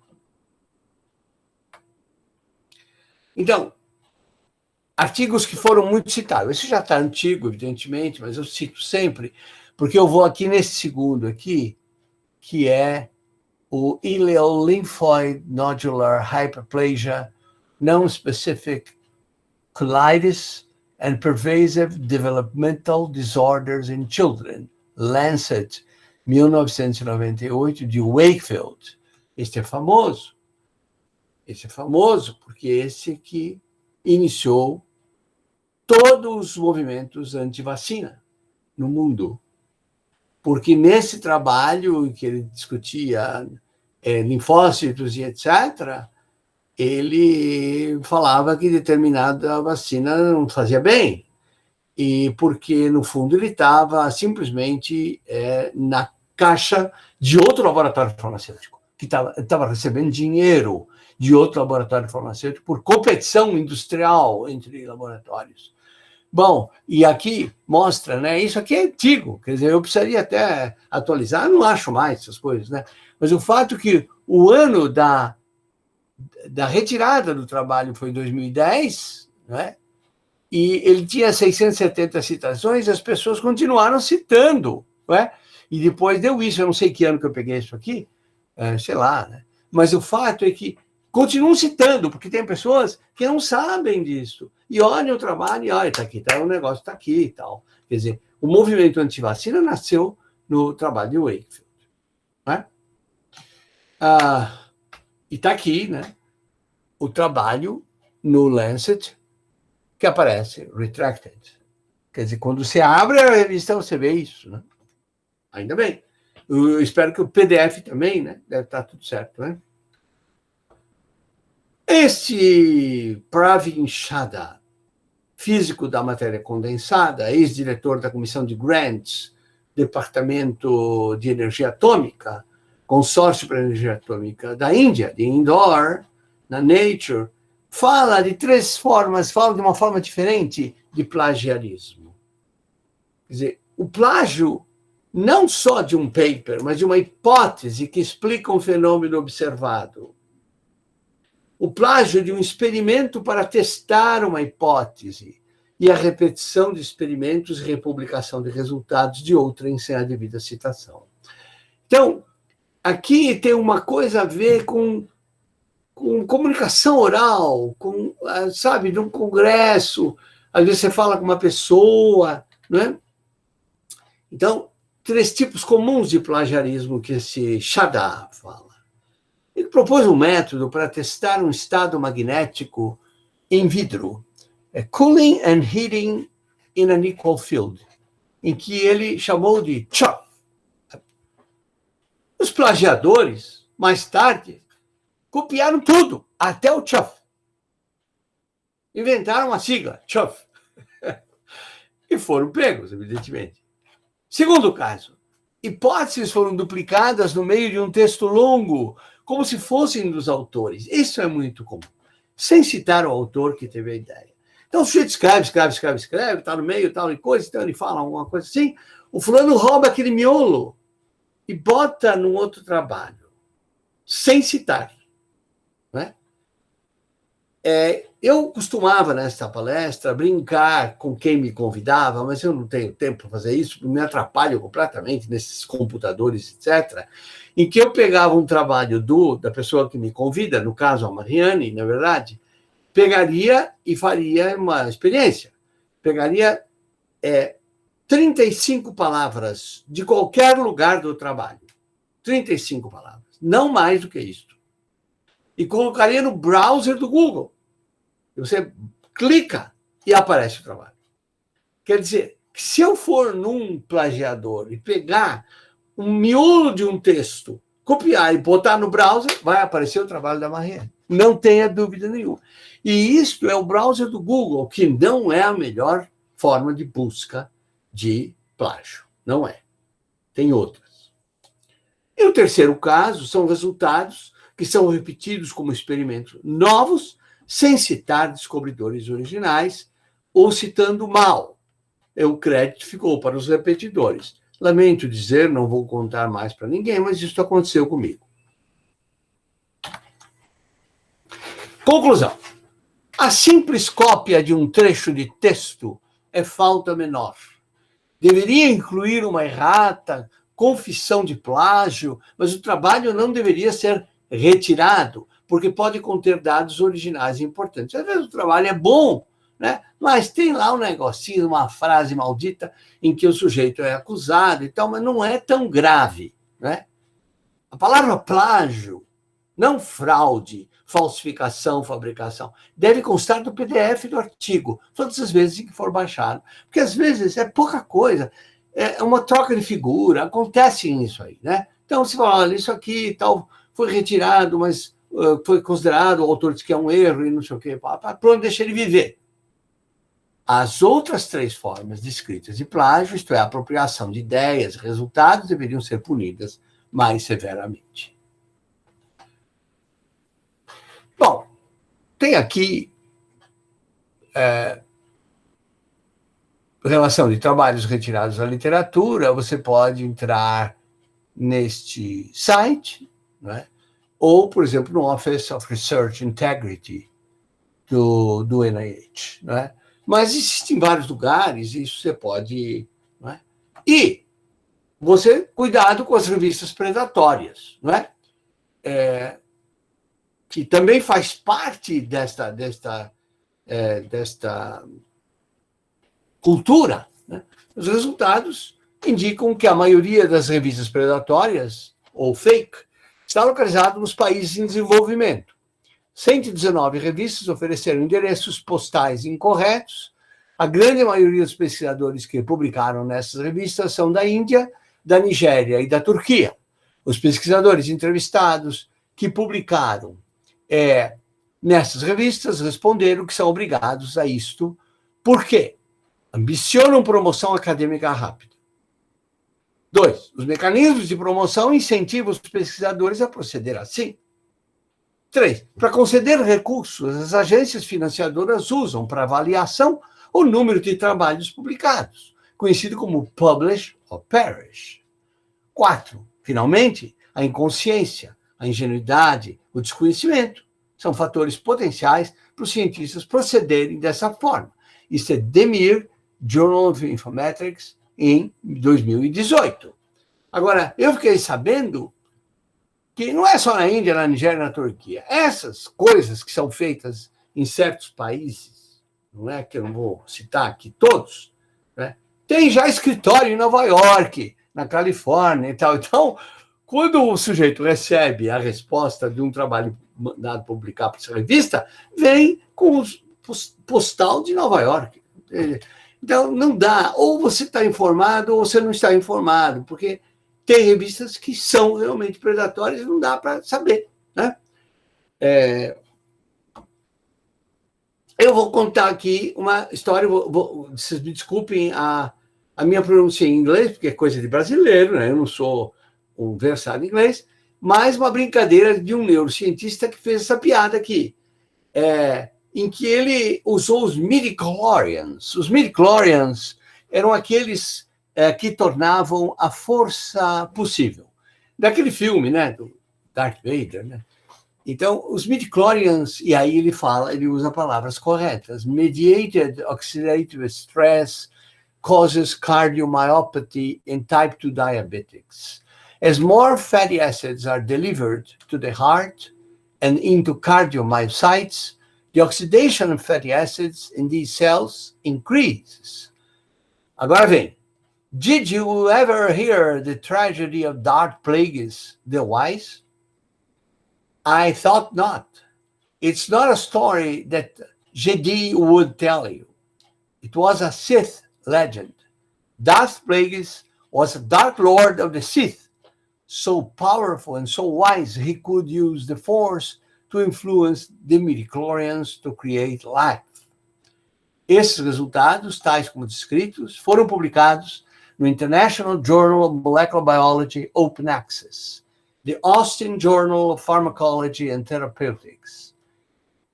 Então, artigos que foram muito citados. Esse já está antigo, evidentemente, mas eu cito sempre, porque eu vou aqui nesse segundo aqui, que é o Ileal Lymphoid Nodular Hyperplasia, Non-Specific Colitis and Pervasive Developmental Disorders in Children, Lancet, 1998, de Wakefield. Este é famoso. Esse é famoso porque esse que iniciou todos os movimentos anti-vacina no mundo. Porque nesse trabalho em que ele discutia linfócitos e etc., ele falava que determinada vacina não fazia bem. E porque, no fundo, ele estava simplesmente na caixa de outro laboratório farmacêutico, que estava recebendo dinheiro de outro laboratório farmacêutico por competição industrial entre laboratórios. Bom, e aqui mostra, né? Isso aqui é antigo, quer dizer, eu precisaria até atualizar, não acho mais essas coisas, né? Mas o fato que o ano da retirada do trabalho foi 2010, né? E ele tinha 670 citações, as pessoas continuaram citando, né? E depois deu isso, eu não sei que ano que eu peguei isso aqui, sei lá, né? Mas o fato é que continuam citando, porque tem pessoas que não sabem disso. E olham o trabalho e olha, está aqui, o negócio está aqui e tal. Quer dizer, o movimento antivacina nasceu no trabalho de Wakefield. Né? E está aqui, né? O trabalho no Lancet, que aparece retracted. Quer dizer, quando você abre a revista, você vê isso. Né? Ainda bem. Eu espero que o PDF também, né? Deve estar tudo certo, né? Este Pravin Chadha, físico da matéria condensada, ex-diretor da Comissão de Grants, Departamento de Energia Atômica, Consórcio para Energia Atômica da Índia, de Indore, na Nature, fala de 3 formas, fala de uma forma diferente de plagiarismo. Quer dizer, o plágio não só de um paper, mas de uma hipótese que explica um fenômeno observado. O plágio de um experimento para testar uma hipótese. e a repetição de experimentos e republicação de resultados de outrem sem a devida citação. Então, aqui tem uma coisa a ver com comunicação oral, sabe, num congresso, às vezes você fala com uma pessoa, né? Então, 3 tipos comuns de plagiarismo que esse Shadar fala. Ele propôs um método para testar um estado magnético in vitro, cooling and heating in an equal field, em que ele chamou de chuff. Os plagiadores, mais tarde, copiaram tudo, até o chuff. Inventaram uma sigla, chuff. E foram pegos, evidentemente. Segundo caso, hipóteses foram duplicadas no meio de um texto longo, como se fossem dos autores. Isso é muito comum, sem citar o autor que teve a ideia. Então, o sujeito escreve, está no meio, tal e coisa, então ele fala alguma coisa assim, o fulano rouba aquele miolo e bota num outro trabalho, sem citar. Né? Eu costumava, nesta palestra, brincar com quem me convidava, mas eu não tenho tempo para fazer isso, me atrapalho completamente nesses computadores, etc., em que eu pegava um trabalho da pessoa que me convida, no caso a Mariane, na verdade, pegaria e faria uma experiência. Pegaria 35 palavras de qualquer lugar do trabalho. 35 palavras, não mais do que isso. E colocaria no browser do Google. Você clica e aparece o trabalho. Quer dizer, se eu for num plagiador e pegar um miolo de um texto, copiar e botar no browser, vai aparecer o trabalho da Mariane. Não tenha dúvida nenhuma. E isto é o browser do Google, que não é a melhor forma de busca de plágio. Não é. Tem outras. E o terceiro caso são resultados que são repetidos como experimentos novos, sem citar descobridores originais ou citando mal. O crédito ficou para os repetidores. Lamento dizer, não vou contar mais para ninguém, mas isso aconteceu comigo. Conclusão. A simples cópia de um trecho de texto é falta menor. Deveria incluir uma errata, confissão de plágio, mas o trabalho não deveria ser retirado, porque pode conter dados originais importantes. Às vezes o trabalho é bom, né? Mas tem lá um negocinho, uma frase maldita em que o sujeito é acusado e tal, mas não é tão grave, né? A palavra plágio, não fraude, falsificação, fabricação, deve constar do PDF do artigo, todas as vezes que for baixado. Porque às vezes é pouca coisa, é uma troca de figura, acontece isso aí, né? Então você fala, olha, isso aqui tal foi retirado, mas foi considerado, o autor diz que é um erro e não sei o quê, pronto, deixa ele viver. As outras 3 formas descritas de plágio, isto é, a apropriação de ideias, resultados, deveriam ser punidas mais severamente. Bom, tem aqui relação de trabalhos retirados da literatura, você pode entrar neste site, né? Ou, por exemplo, no Office of Research Integrity do NIH. Né? Mas existem vários lugares, isso você pode... Né? E você, cuidado com as revistas predatórias, não é? Que também faz parte desta cultura. Né? Os resultados indicam que a maioria das revistas predatórias, ou fake, está localizado nos países em desenvolvimento. 119 revistas ofereceram endereços postais incorretos. A grande maioria dos pesquisadores que publicaram nessas revistas são da Índia, da Nigéria e da Turquia. Os pesquisadores entrevistados que publicaram nessas revistas responderam que são obrigados a isto. Por quê? Ambicionam promoção acadêmica rápida. 2, os mecanismos de promoção incentivam os pesquisadores a proceder assim. 3, para conceder recursos, as agências financiadoras usam para avaliação o número de trabalhos publicados, conhecido como publish or perish. 4, finalmente, a inconsciência, a ingenuidade, o desconhecimento são fatores potenciais para os cientistas procederem dessa forma. Isso é DEMIR, Journal of Informatics, em 2018. Agora, eu fiquei sabendo que não é só na Índia, na Nigéria, na Turquia. Essas coisas que são feitas em certos países, não é que eu não vou citar aqui todos, né? Tem já escritório em Nova York, na Califórnia e tal. Então, quando o sujeito recebe a resposta de um trabalho mandado publicar para essa revista, vem com o postal de Nova York. Então, não dá. Ou você está informado ou você não está informado, porque tem revistas que são realmente predatórias e não dá para saber, né? Eu vou contar aqui uma história, vocês me desculpem a minha pronúncia em inglês, porque é coisa de brasileiro, né? Eu não sou um versado em inglês, mas uma brincadeira de um neurocientista que fez essa piada aqui, em que ele usou os midi-chlorians. Os midi-chlorians eram aqueles que tornavam a força possível. Daquele filme, né, do Darth Vader, né? Então, os midi-chlorians, e aí ele usa palavras corretas. Mediated oxidative stress causes cardiomyopathy in type 2 diabetics. As more fatty acids are delivered to the heart and into cardiomyocytes, the oxidation of fatty acids in these cells increases. Agora vem. Did you ever hear the tragedy of Darth Plagueis the Wise? I thought not. It's not a story that Jedi would tell you. It was a Sith legend. Darth Plagueis was a Dark Lord of the Sith, so powerful and so wise he could use the Force to influence the midichlorians to create life. Esses resultados, tais como descritos, foram publicados no International Journal of Molecular Biology Open Access, the Austin Journal of Pharmacology and Therapeutics,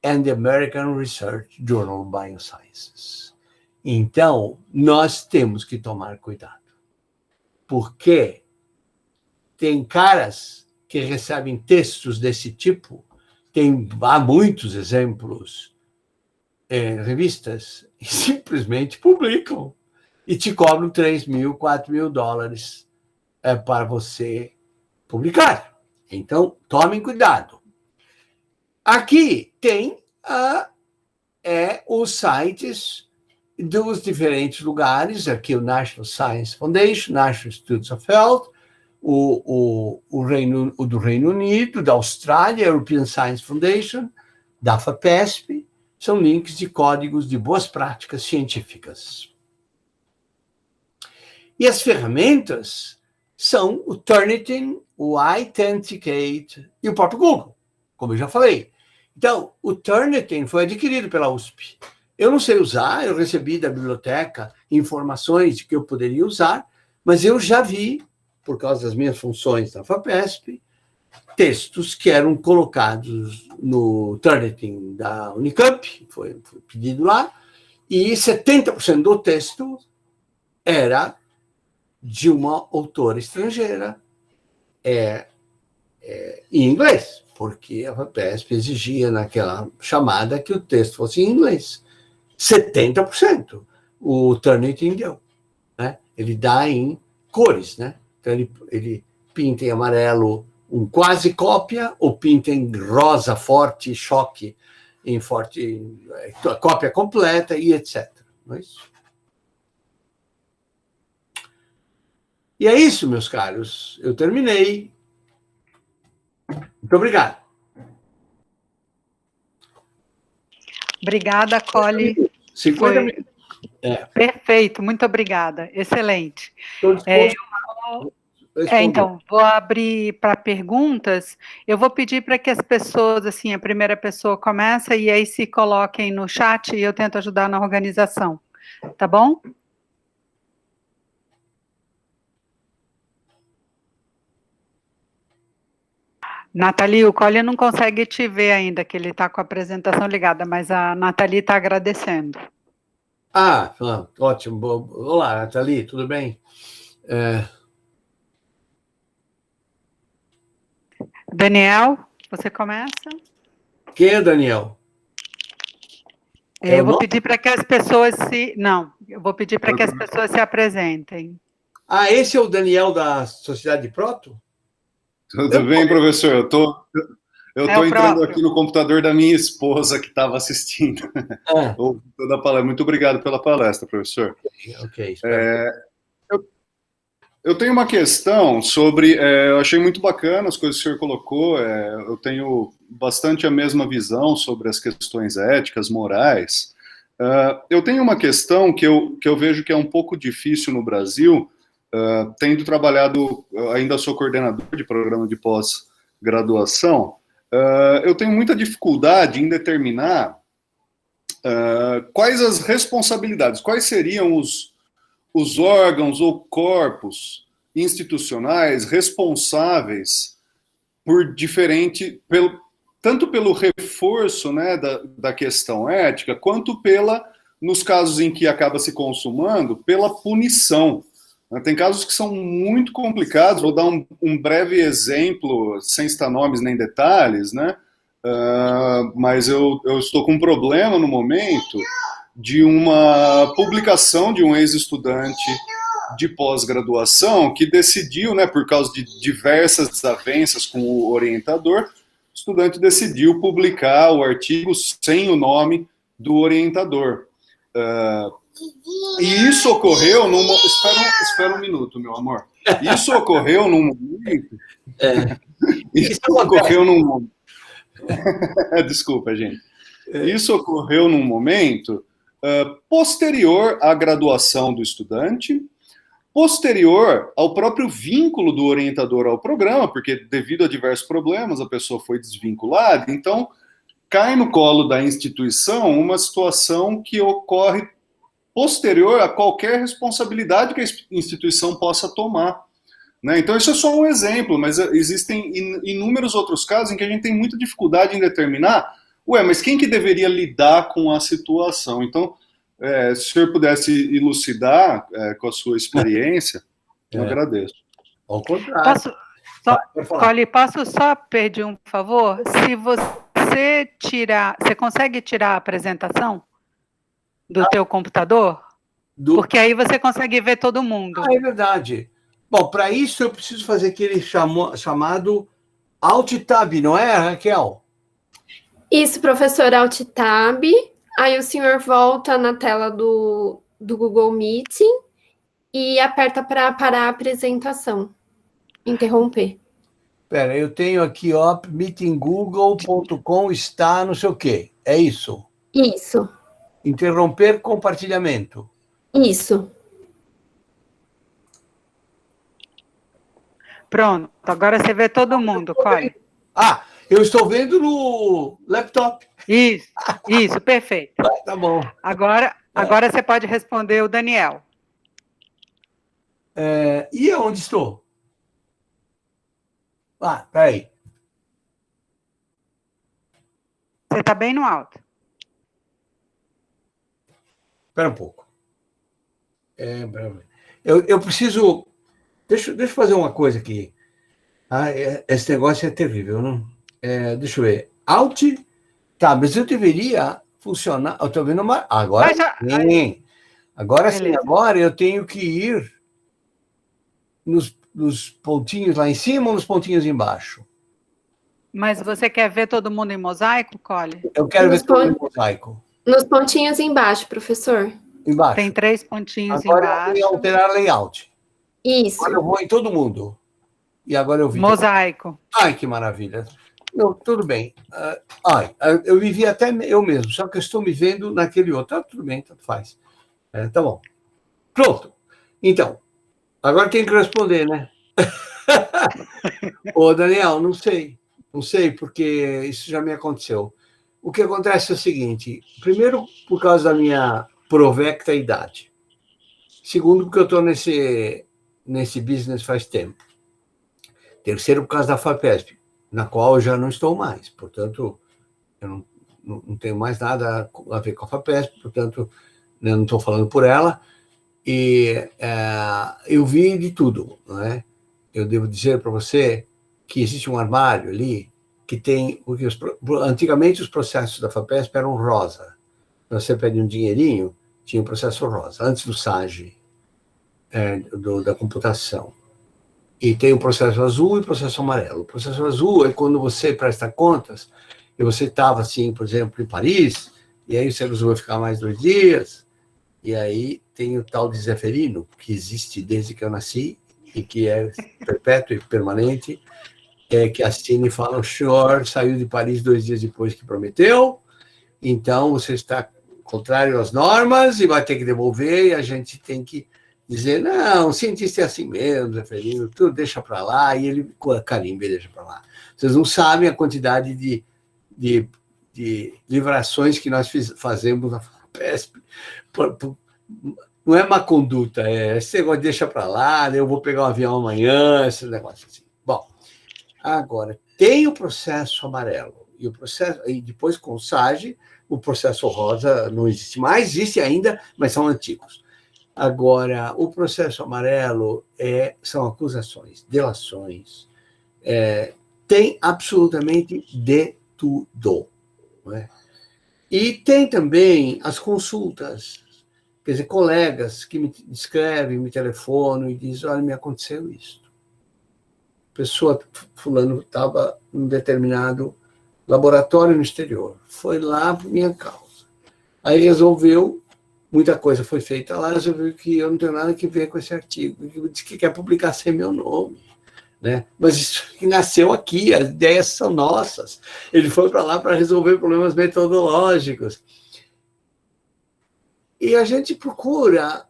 and the American Research Journal of Biosciences. Então, nós temos que tomar cuidado, porque tem caras que recebem textos desse tipo, há muitos exemplos em revistas, e simplesmente publicam e te cobram 3 mil, 4 mil dólares para você publicar. Então, tomem cuidado. Aqui tem os sites dos diferentes lugares, aqui o National Science Foundation, National Institutes of Health, o do Reino Unido, da Austrália, European Science Foundation, da FAPESP, são links de códigos de boas práticas científicas. E as ferramentas são o Turnitin, o iThenticate e o próprio Google, como eu já falei. Então, o Turnitin foi adquirido pela USP. Eu não sei usar, eu recebi da biblioteca informações de que eu poderia usar, mas eu já vi, por causa das minhas funções na FAPESP, textos que eram colocados no Turnitin da Unicamp, foi pedido lá, e 70% do texto era de uma autora estrangeira em inglês, porque a FAPESP exigia naquela chamada que o texto fosse em inglês. 70% o Turnitin deu, né? Ele dá em cores, né? Então ele pinta em amarelo quase cópia, ou pinta em rosa forte, choque, em forte cópia completa e etc. Não é isso? E é isso, meus caros. Eu terminei. Muito obrigado. Obrigada, Colly. 50 minutos. Perfeito, muito obrigada. Excelente. Estou disposto então, vou abrir para perguntas. Eu vou pedir para que as pessoas, assim, a primeira pessoa começa e aí se coloquem no chat e eu tento ajudar na organização. Tá bom? Nathalie, o Colly não consegue te ver ainda, que ele está com a apresentação ligada, mas a Nathalie está agradecendo. Ótimo. Olá, Nathalie, tudo bem? Daniel, você começa? Quem é Daniel? Eu vou pedir para que as pessoas se... Não, eu vou pedir para que as pessoas se apresentem. Ah, esse é o Daniel da Sociedade de Proto? Tudo bem, professor? Eu tô entrando aqui no computador da minha esposa que estava assistindo. Toda a palestra. Muito obrigado pela palestra, professor. Ok. Eu tenho uma questão sobre... eu achei muito bacana as coisas que o senhor colocou. Eu tenho bastante a mesma visão sobre as questões éticas, morais. Eu tenho uma questão que eu vejo que é um pouco difícil no Brasil, tendo trabalhado... ainda sou coordenador de programa de pós-graduação. Eu tenho muita dificuldade em determinar quais as responsabilidades, quais seriam os órgãos ou corpos institucionais responsáveis por tanto pelo reforço, né, da questão ética, quanto nos casos em que acaba se consumando, pela punição. Tem casos que são muito complicados, vou dar um breve exemplo, sem citar nomes nem detalhes, né? Mas eu estou com um problema no momento de uma publicação de um ex-estudante de pós-graduação que decidiu, né, por causa de diversas desavenças com o orientador, o estudante decidiu publicar o artigo sem o nome do orientador. E isso ocorreu numa... Espera um minuto, meu amor. Isso ocorreu num momento... Isso ocorreu num... Desculpa, gente. Isso ocorreu num momento posterior à graduação do estudante, posterior ao próprio vínculo do orientador ao programa, porque devido a diversos problemas a pessoa foi desvinculada, então cai no colo da instituição uma situação que ocorre posterior a qualquer responsabilidade que a instituição possa tomar. Né? Então, isso é só um exemplo, mas existem inúmeros outros casos em que a gente tem muita dificuldade em determinar, mas quem que deveria lidar com a situação? Então, se o senhor pudesse elucidar com a sua experiência, eu agradeço. Ao contrário. Posso só pedir um favor? Se você você consegue tirar a apresentação do teu computador? Porque aí você consegue ver todo mundo. É verdade. Bom, para isso eu preciso fazer aquele chamado Alt-Tab, não é, Raquel? Isso, professor, Alt-Tab. Aí o senhor volta na tela do Google Meeting e aperta para parar a apresentação. Interromper. Espera, eu tenho aqui, ó, meetinggoogle.com está não sei o quê. É isso? Isso. Interromper compartilhamento. Isso. Pronto, agora você vê todo mundo, Cole. Eu estou vendo no laptop. Isso, perfeito. Tá bom. Agora você pode responder o Daniel. E aonde estou? Peraí. Você está bem no alto. Espera um pouco. Eu preciso... Deixa eu fazer uma coisa aqui. Esse negócio é terrível, não? Deixa eu ver. Alt, tá, mas eu deveria funcionar. Eu estou vendo uma. Agora sim. Agora sim, agora eu tenho que ir nos pontinhos lá em cima ou nos pontinhos embaixo? Mas você quer ver todo mundo em mosaico, Cole? Eu quero ver todo mundo em mosaico. Nos pontinhos embaixo, professor. Embaixo. Tem 3 pontinhos agora embaixo. Agora eu vou alterar layout. Isso. Agora eu vou em todo mundo. E agora eu vi. Mosaico. Ai, que maravilha. Não, tudo bem. Eu me vi até eu mesmo, só que eu estou me vendo naquele outro. Tudo bem, tanto faz. Tá bom. Pronto. Então, agora tem que responder, né? Ô, Daniel, não sei. Não sei, porque isso já me aconteceu. O que acontece é o seguinte. Primeiro, por causa da minha provecta idade. Segundo, porque eu estou nesse business faz tempo. Terceiro, por causa da FAPESP, na qual eu já não estou mais. Portanto, eu não tenho mais nada a ver com a FAPESP, portanto, eu não estou falando por ela. E eu vi de tudo, não é? Eu devo dizer para você que existe um armário ali que tem... Porque antigamente os processos da FAPESP eram rosa. você pede um dinheirinho, tinha o processo rosa, antes do SAGE, da computação. E tem o processo azul e o processo amarelo. O processo azul é quando você presta contas, e você estava, assim, por exemplo, em Paris, e aí você resolveu ficar mais 2 dias, e aí tem o tal de Zeferino, que existe desde que eu nasci, e que é perpétuo e permanente, que assina e fala: o senhor saiu de Paris 2 dias depois que prometeu, então você está contrário às normas e vai ter que devolver, e a gente tem que dizer: não, o cientista é assim mesmo, Zeferino, tudo deixa para lá, e ele carimba e deixa para lá. Vocês não sabem a quantidade de livrações que nós fazemos na FAPESP. Não é má conduta, esse negócio deixa para lá, eu vou pegar um avião amanhã, esse negócio assim. Bom, agora, tem o processo amarelo, e depois com o SAGE, o processo rosa não existe mais, existe ainda, mas são antigos. Agora, o processo amarelo são acusações, delações, tem absolutamente de tudo. Não é? E tem também as consultas, quer dizer, colegas que me escrevem, me telefonam e dizem: olha, me aconteceu isso. Pessoa, fulano, estava em um determinado laboratório no exterior, foi lá por minha causa. Aí resolveu, muita coisa foi feita lá, resolveu que eu não tenho nada a ver com esse artigo, disse que quer publicar sem meu nome. Né? Mas isso que nasceu aqui, as ideias são nossas. Ele foi para lá para resolver problemas metodológicos. E a gente procura,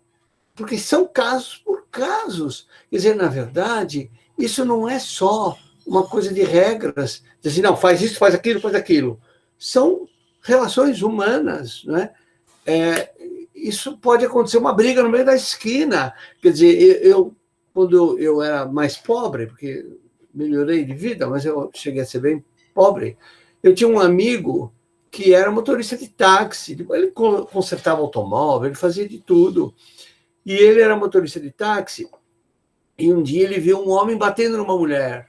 porque são casos por casos. Quer dizer, na verdade, isso não é só uma coisa de regras, dizer assim, não, faz isso, faz aquilo. São relações humanas, né? Isso pode acontecer uma briga no meio da esquina. Quer dizer, quando eu era mais pobre, porque melhorei de vida, mas eu cheguei a ser bem pobre, eu tinha um amigo que era motorista de táxi, ele consertava automóvel, ele fazia de tudo, e ele era motorista de táxi, e um dia ele viu um homem batendo numa mulher,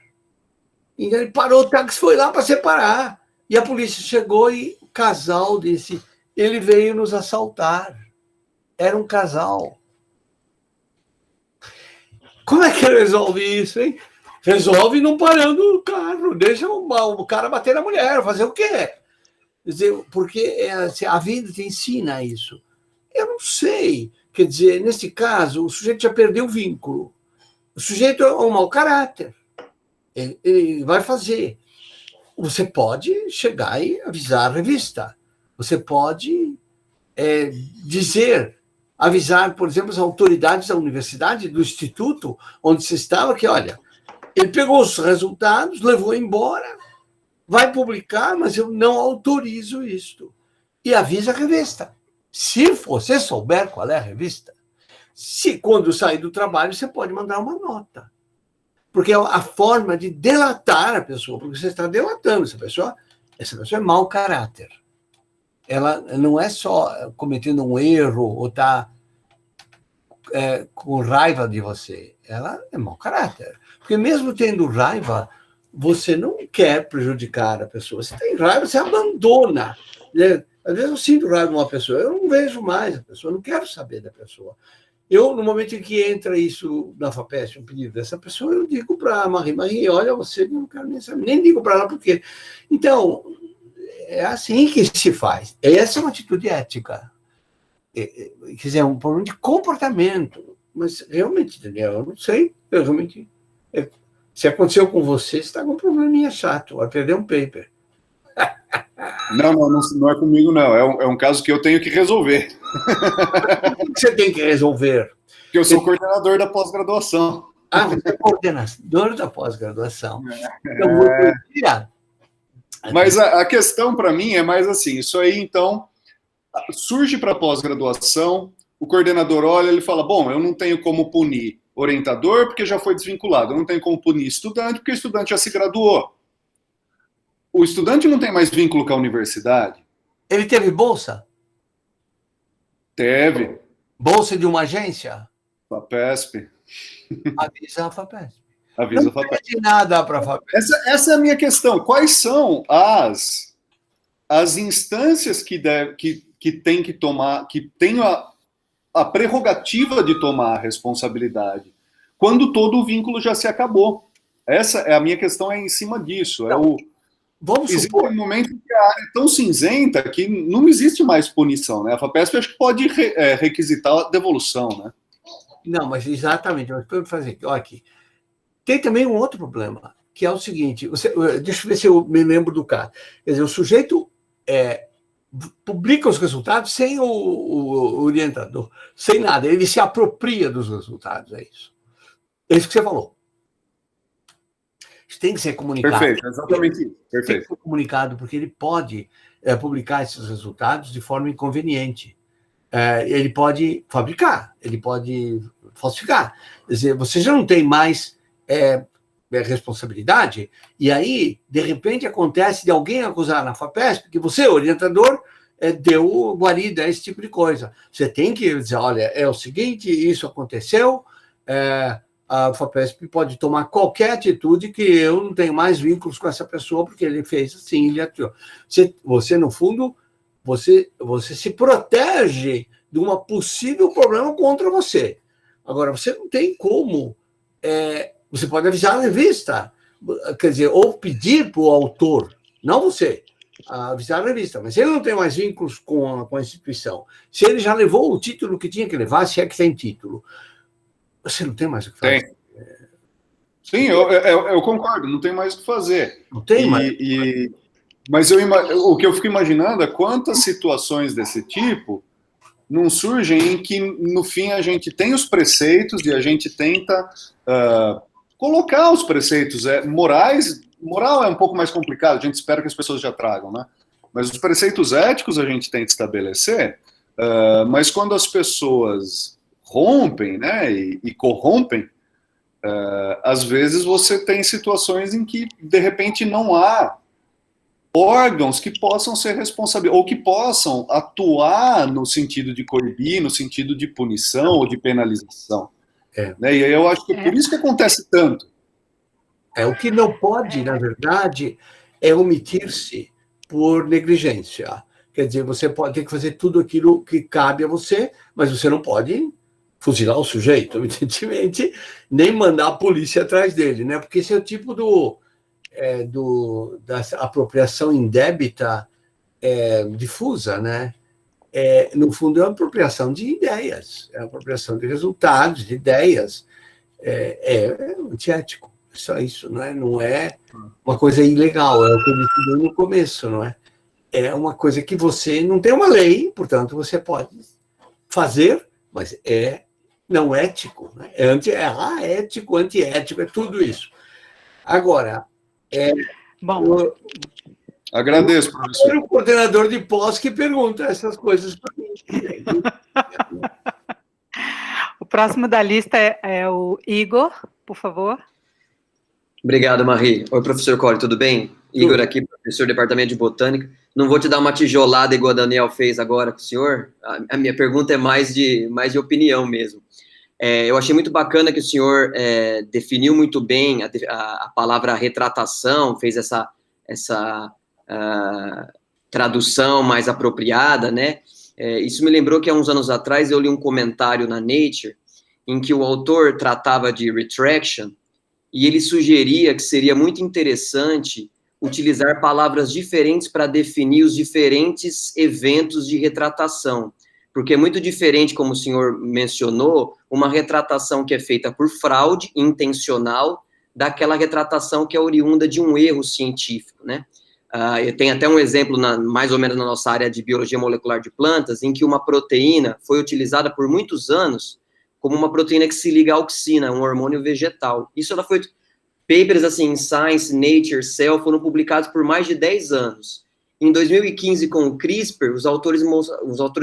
então ele parou o táxi, foi lá para separar, e a polícia chegou e o casal disse: ele veio nos assaltar, era um casal. Como é que resolve isso, hein? Resolve não parando o carro, deixa o cara bater na mulher, fazer o quê? Quer dizer, porque a vida te ensina isso. Eu não sei. Quer dizer, nesse caso, o sujeito já perdeu o vínculo. O sujeito é um mau caráter. Ele vai fazer. Você pode chegar e avisar a revista. Você pode avisar, por exemplo, as autoridades da universidade, do instituto, onde você estava, que, olha, ele pegou os resultados, levou embora, vai publicar, mas eu não autorizo isto. E avisa a revista. Se você souber qual é a revista, quando sair do trabalho, você pode mandar uma nota. Porque é a forma de delatar a pessoa, porque você está delatando essa pessoa é mau caráter. Ela não é só cometendo um erro ou está com raiva de você. Ela é mau caráter. Porque mesmo tendo raiva, você não quer prejudicar a pessoa. Você tem raiva, você abandona. Às vezes eu sinto raiva de uma pessoa, eu não vejo mais a pessoa, eu não quero saber da pessoa. No momento em que entra isso na FAPESP, um pedido dessa pessoa, eu digo para a Marie, olha, você não quero nem saber, nem digo para ela por quê. Então, é assim que se faz. Essa é uma atitude ética. Quer dizer, é um problema de comportamento. Mas, realmente, Daniel, eu não sei. Eu realmente... se aconteceu com você, você está com um probleminha chato. Vai perder um paper. Não é comigo, não. É um caso que eu tenho que resolver. O que você tem que resolver? Porque eu sou coordenador da pós-graduação. Você é coordenador da pós-graduação. Então, vou tirar. Mas a questão para mim é mais assim, isso aí, então, surge para pós-graduação, o coordenador olha, ele fala, bom, eu não tenho como punir orientador porque já foi desvinculado, eu não tenho como punir estudante porque o estudante já se graduou. O estudante não tem mais vínculo com a universidade? Ele teve bolsa? Teve. Bolsa de uma agência? FAPESP. Avisa a FAPESP. Avisa a FAPESP. Não pede nada para a FAPESP. Essa é a minha questão. Quais são as instâncias que que tem que tomar, que tem a prerrogativa de tomar a responsabilidade, quando todo o vínculo já se acabou. Essa é a minha questão, é em cima disso. Vamos existe supor. um momento que a área é tão cinzenta que não existe mais punição, né? A FAPESP acho que pode requisitar a devolução, né? Não, mas exatamente, mas para fazer aqui. Tem também um outro problema, que é o seguinte, deixa eu ver se eu me lembro do caso. Quer dizer, o sujeito publica os resultados sem o orientador, sem nada, ele se apropria dos resultados, é isso. É isso que você falou. Isso tem que ser comunicado. Perfeito, exatamente isso. Perfeito. Tem que ser comunicado, porque ele pode publicar esses resultados de forma inconveniente. Ele pode fabricar, ele pode falsificar. Quer dizer, você já não tem mais responsabilidade, e aí, de repente, acontece de alguém acusar na FAPESP que você, orientador, deu guarida a esse tipo de coisa. Você tem que dizer, olha, é o seguinte, isso aconteceu, a FAPESP pode tomar qualquer atitude que eu não tenho mais vínculos com essa pessoa, porque ele fez assim, ele atirou. Você, no fundo, você se protege de um possível problema contra você. Agora, você não tem como... você pode avisar a revista, quer dizer, ou pedir para o autor, não você, avisar a revista, mas se ele não tem mais vínculos com a instituição, se ele já levou o título que tinha que levar, se é que tem título, você não tem mais o que fazer. Tem. Sim, eu concordo, não tem mais o que fazer. Não tem mais. Mas o que eu fico imaginando é quantas situações desse tipo não surgem em que, no fim, a gente tem os preceitos e a gente tenta colocar os preceitos morais. Moral é um pouco mais complicado, a gente espera que as pessoas já tragam, né? Mas os preceitos éticos a gente tenta estabelecer, mas quando as pessoas rompem, né, e corrompem, às vezes você tem situações em que, de repente, não há órgãos que possam ser responsáveis, ou que possam atuar no sentido de coibir, no sentido de punição ou de penalização. Né? E eu acho que é por isso que acontece tanto. O que não pode, na verdade, é omitir-se por negligência. Quer dizer, você pode ter que fazer tudo aquilo que cabe a você, mas você não pode fuzilar o sujeito, evidentemente, nem mandar a polícia atrás dele, né? Porque esse é o tipo da apropriação indébita difusa, né? No fundo, é uma apropriação de ideias, é uma apropriação de resultados, de ideias. É antiético, só isso, não é uma coisa ilegal, é o que eu disse no começo, não é? É uma coisa que você não tem uma lei, portanto, você pode fazer, mas não ético, né? É ético, antiético, é tudo isso. Agora, bom, agradeço, professor. O coordenador de pós que pergunta essas coisas para mim. O próximo da lista é o Igor, por favor. Obrigado, Marie. Oi, professor Cole, tudo bem? Igor aqui, professor do Departamento de Botânica. Não vou te dar uma tijolada igual a Daniel fez agora com o senhor. A minha pergunta é mais de opinião mesmo. Eu achei muito bacana que o senhor definiu muito bem a palavra retratação, fez essa tradução mais apropriada, né? Isso me lembrou que há uns anos atrás eu li um comentário na Nature em que o autor tratava de retraction e ele sugeria que seria muito interessante utilizar palavras diferentes para definir os diferentes eventos de retratação, porque é muito diferente, como o senhor mencionou, uma retratação que é feita por fraude intencional daquela retratação que é oriunda de um erro científico, né? Tem até um exemplo, mais ou menos na nossa área de biologia molecular de plantas, em que uma proteína foi utilizada por muitos anos como uma proteína que se liga à auxina, um hormônio vegetal. Isso ela foi... Papers assim, em Science, Nature, Cell, foram publicados por mais de 10 anos. Em 2015, com o CRISPR, os autores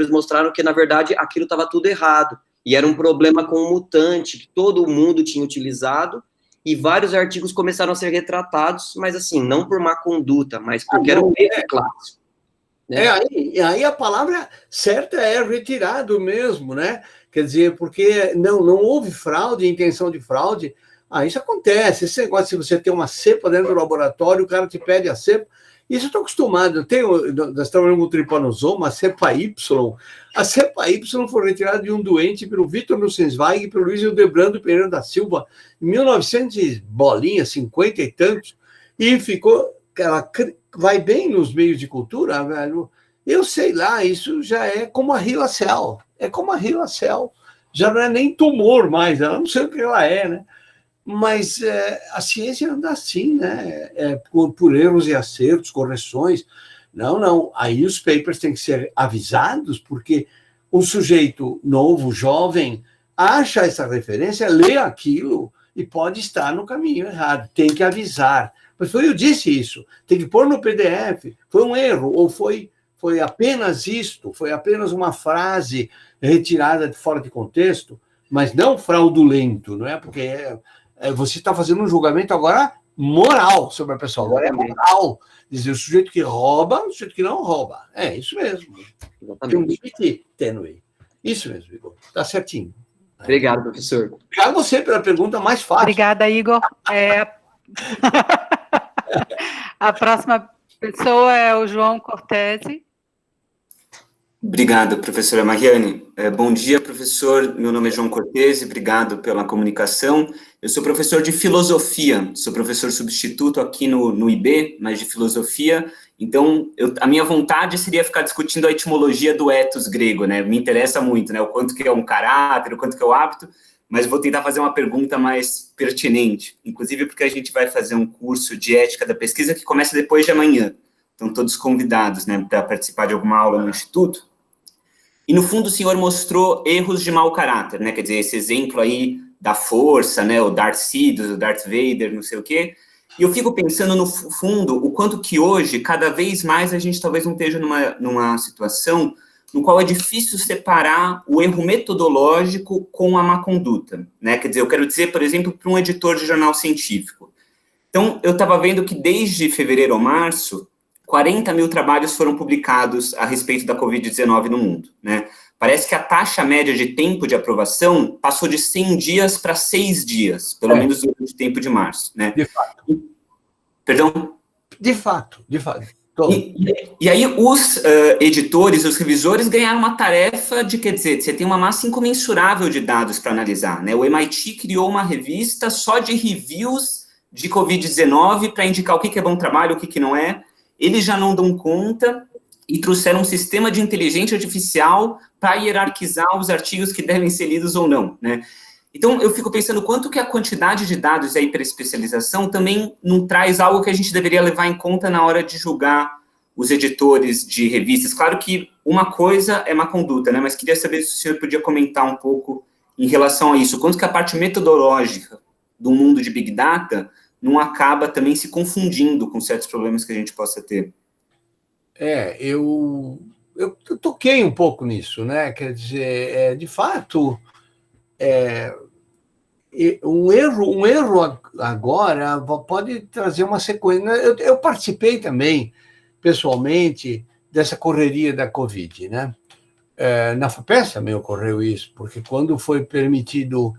mostraram que, na verdade, aquilo estava tudo errado. E era um problema com o mutante, que todo mundo tinha utilizado, e vários artigos começaram a ser retratados, mas assim, não por má conduta, mas porque era um erro clássico. Né? Aí a palavra certa é retirado mesmo, né? Quer dizer, porque não houve fraude, intenção de fraude, Isso acontece. Esse negócio, se você tem uma cepa dentro do laboratório, o cara te pede a cepa. Isso eu estou acostumado. Nós trabalhamos com tripanosoma, a cepa Y. A cepa Y foi retirada de um doente pelo Vitor Nussensweig e pelo Luiz Hildebrando Pereira da Silva, em 1900 bolinhas, 50 e tantos, e ficou... Ela vai bem nos meios de cultura, velho. Eu sei lá, isso já é como a Rilacell. É como a Rilacell. Já não é nem tumor mais, ela não sei o que ela é, né? Mas a ciência anda assim, né? Por erros e acertos, correções. Não. Aí os papers têm que ser avisados, porque um sujeito novo, jovem, acha essa referência, lê aquilo e pode estar no caminho errado. Tem que avisar. Mas eu disse isso. Tem que pôr no PDF. Foi um erro, ou foi apenas isto, foi apenas uma frase retirada de fora de contexto, mas não fraudulento, não é? Porque você está fazendo um julgamento agora moral sobre a pessoa. Agora é moral. Dizer o sujeito que rouba, o sujeito que não rouba. É isso mesmo. Exatamente. Tem um limite tênue. Isso mesmo, Igor. Está certinho. Obrigado, professor. Obrigado a você pela pergunta mais fácil. Obrigada, Igor. A próxima pessoa é o João Cortese. Obrigado, professora Mariane. Bom dia, professor. Meu nome é João Cortese, obrigado pela comunicação. Eu sou professor de filosofia, sou professor substituto aqui no IB, mas de filosofia. Então, a minha vontade seria ficar discutindo a etimologia do ethos grego, né? Me interessa muito, né? O quanto que é um caráter, o quanto que é o hábito, mas vou tentar fazer uma pergunta mais pertinente, inclusive porque a gente vai fazer um curso de ética da pesquisa que começa depois de amanhã. Estão todos convidados, né, para participar de alguma aula no Instituto. E, no fundo, o senhor mostrou erros de mau caráter, né, quer dizer, esse exemplo aí da força, né, o Darth Sidious, o Darth Vader, não sei o quê. E eu fico pensando, no fundo, o quanto que hoje, cada vez mais, a gente talvez não esteja numa situação no qual é difícil separar o erro metodológico com a má conduta, né, quer dizer, eu quero dizer, por exemplo, para um editor de jornal científico. Então, eu estava vendo que desde fevereiro ou março, 40 mil trabalhos foram publicados a respeito da Covid-19 no mundo, né? Parece que a taxa média de tempo de aprovação passou de 100 dias para 6 dias, pelo menos durante o tempo de março, né? De fato. Perdão? De fato. E aí os editores, os revisores ganharam uma tarefa de, quer dizer, você tem uma massa incomensurável de dados para analisar, né? O MIT criou uma revista só de reviews de Covid-19 para indicar o que é bom trabalho, o que não é. Eles já não dão conta e trouxeram um sistema de inteligência artificial para hierarquizar os artigos que devem ser lidos ou não, né? Então, eu fico pensando quanto que a quantidade de dados e a hiperespecialização também não traz algo que a gente deveria levar em conta na hora de julgar os editores de revistas. Claro que uma coisa é má conduta, né? Mas queria saber se o senhor podia comentar um pouco em relação a isso. Quanto que a parte metodológica do mundo de Big Data não acaba também se confundindo com certos problemas que a gente possa ter. Eu toquei um pouco nisso, né? Quer dizer, de fato, um erro agora pode trazer uma sequência. Eu participei também, pessoalmente, dessa correria da Covid, né? Na FAPESP também ocorreu isso, porque quando foi permitido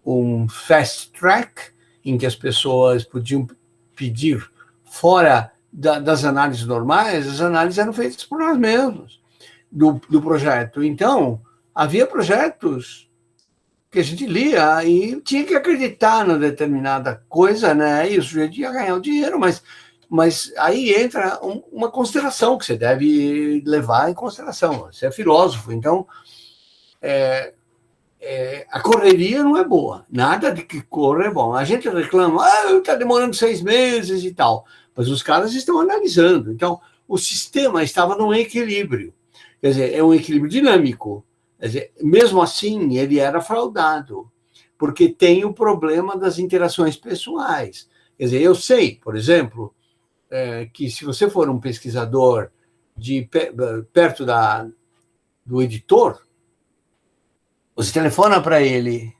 um fast track, em que as pessoas podiam pedir fora das análises normais, as análises eram feitas por nós mesmos, do projeto. Então, havia projetos que a gente lia e tinha que acreditar na determinada coisa, né? E o sujeito ia ganhar o dinheiro, mas aí entra uma consideração que você deve levar em consideração. Você é filósofo, então a correria não é boa. Nada de que corra é bom. A gente reclama, está demorando 6 meses e tal, mas os caras estão analisando. Então, o sistema estava num equilíbrio. Quer dizer, é um equilíbrio dinâmico. Quer dizer, mesmo assim, ele era fraudado, porque tem o problema das interações pessoais. Quer dizer, eu sei, por exemplo, que se você for um pesquisador perto do editor, você telefona para ele,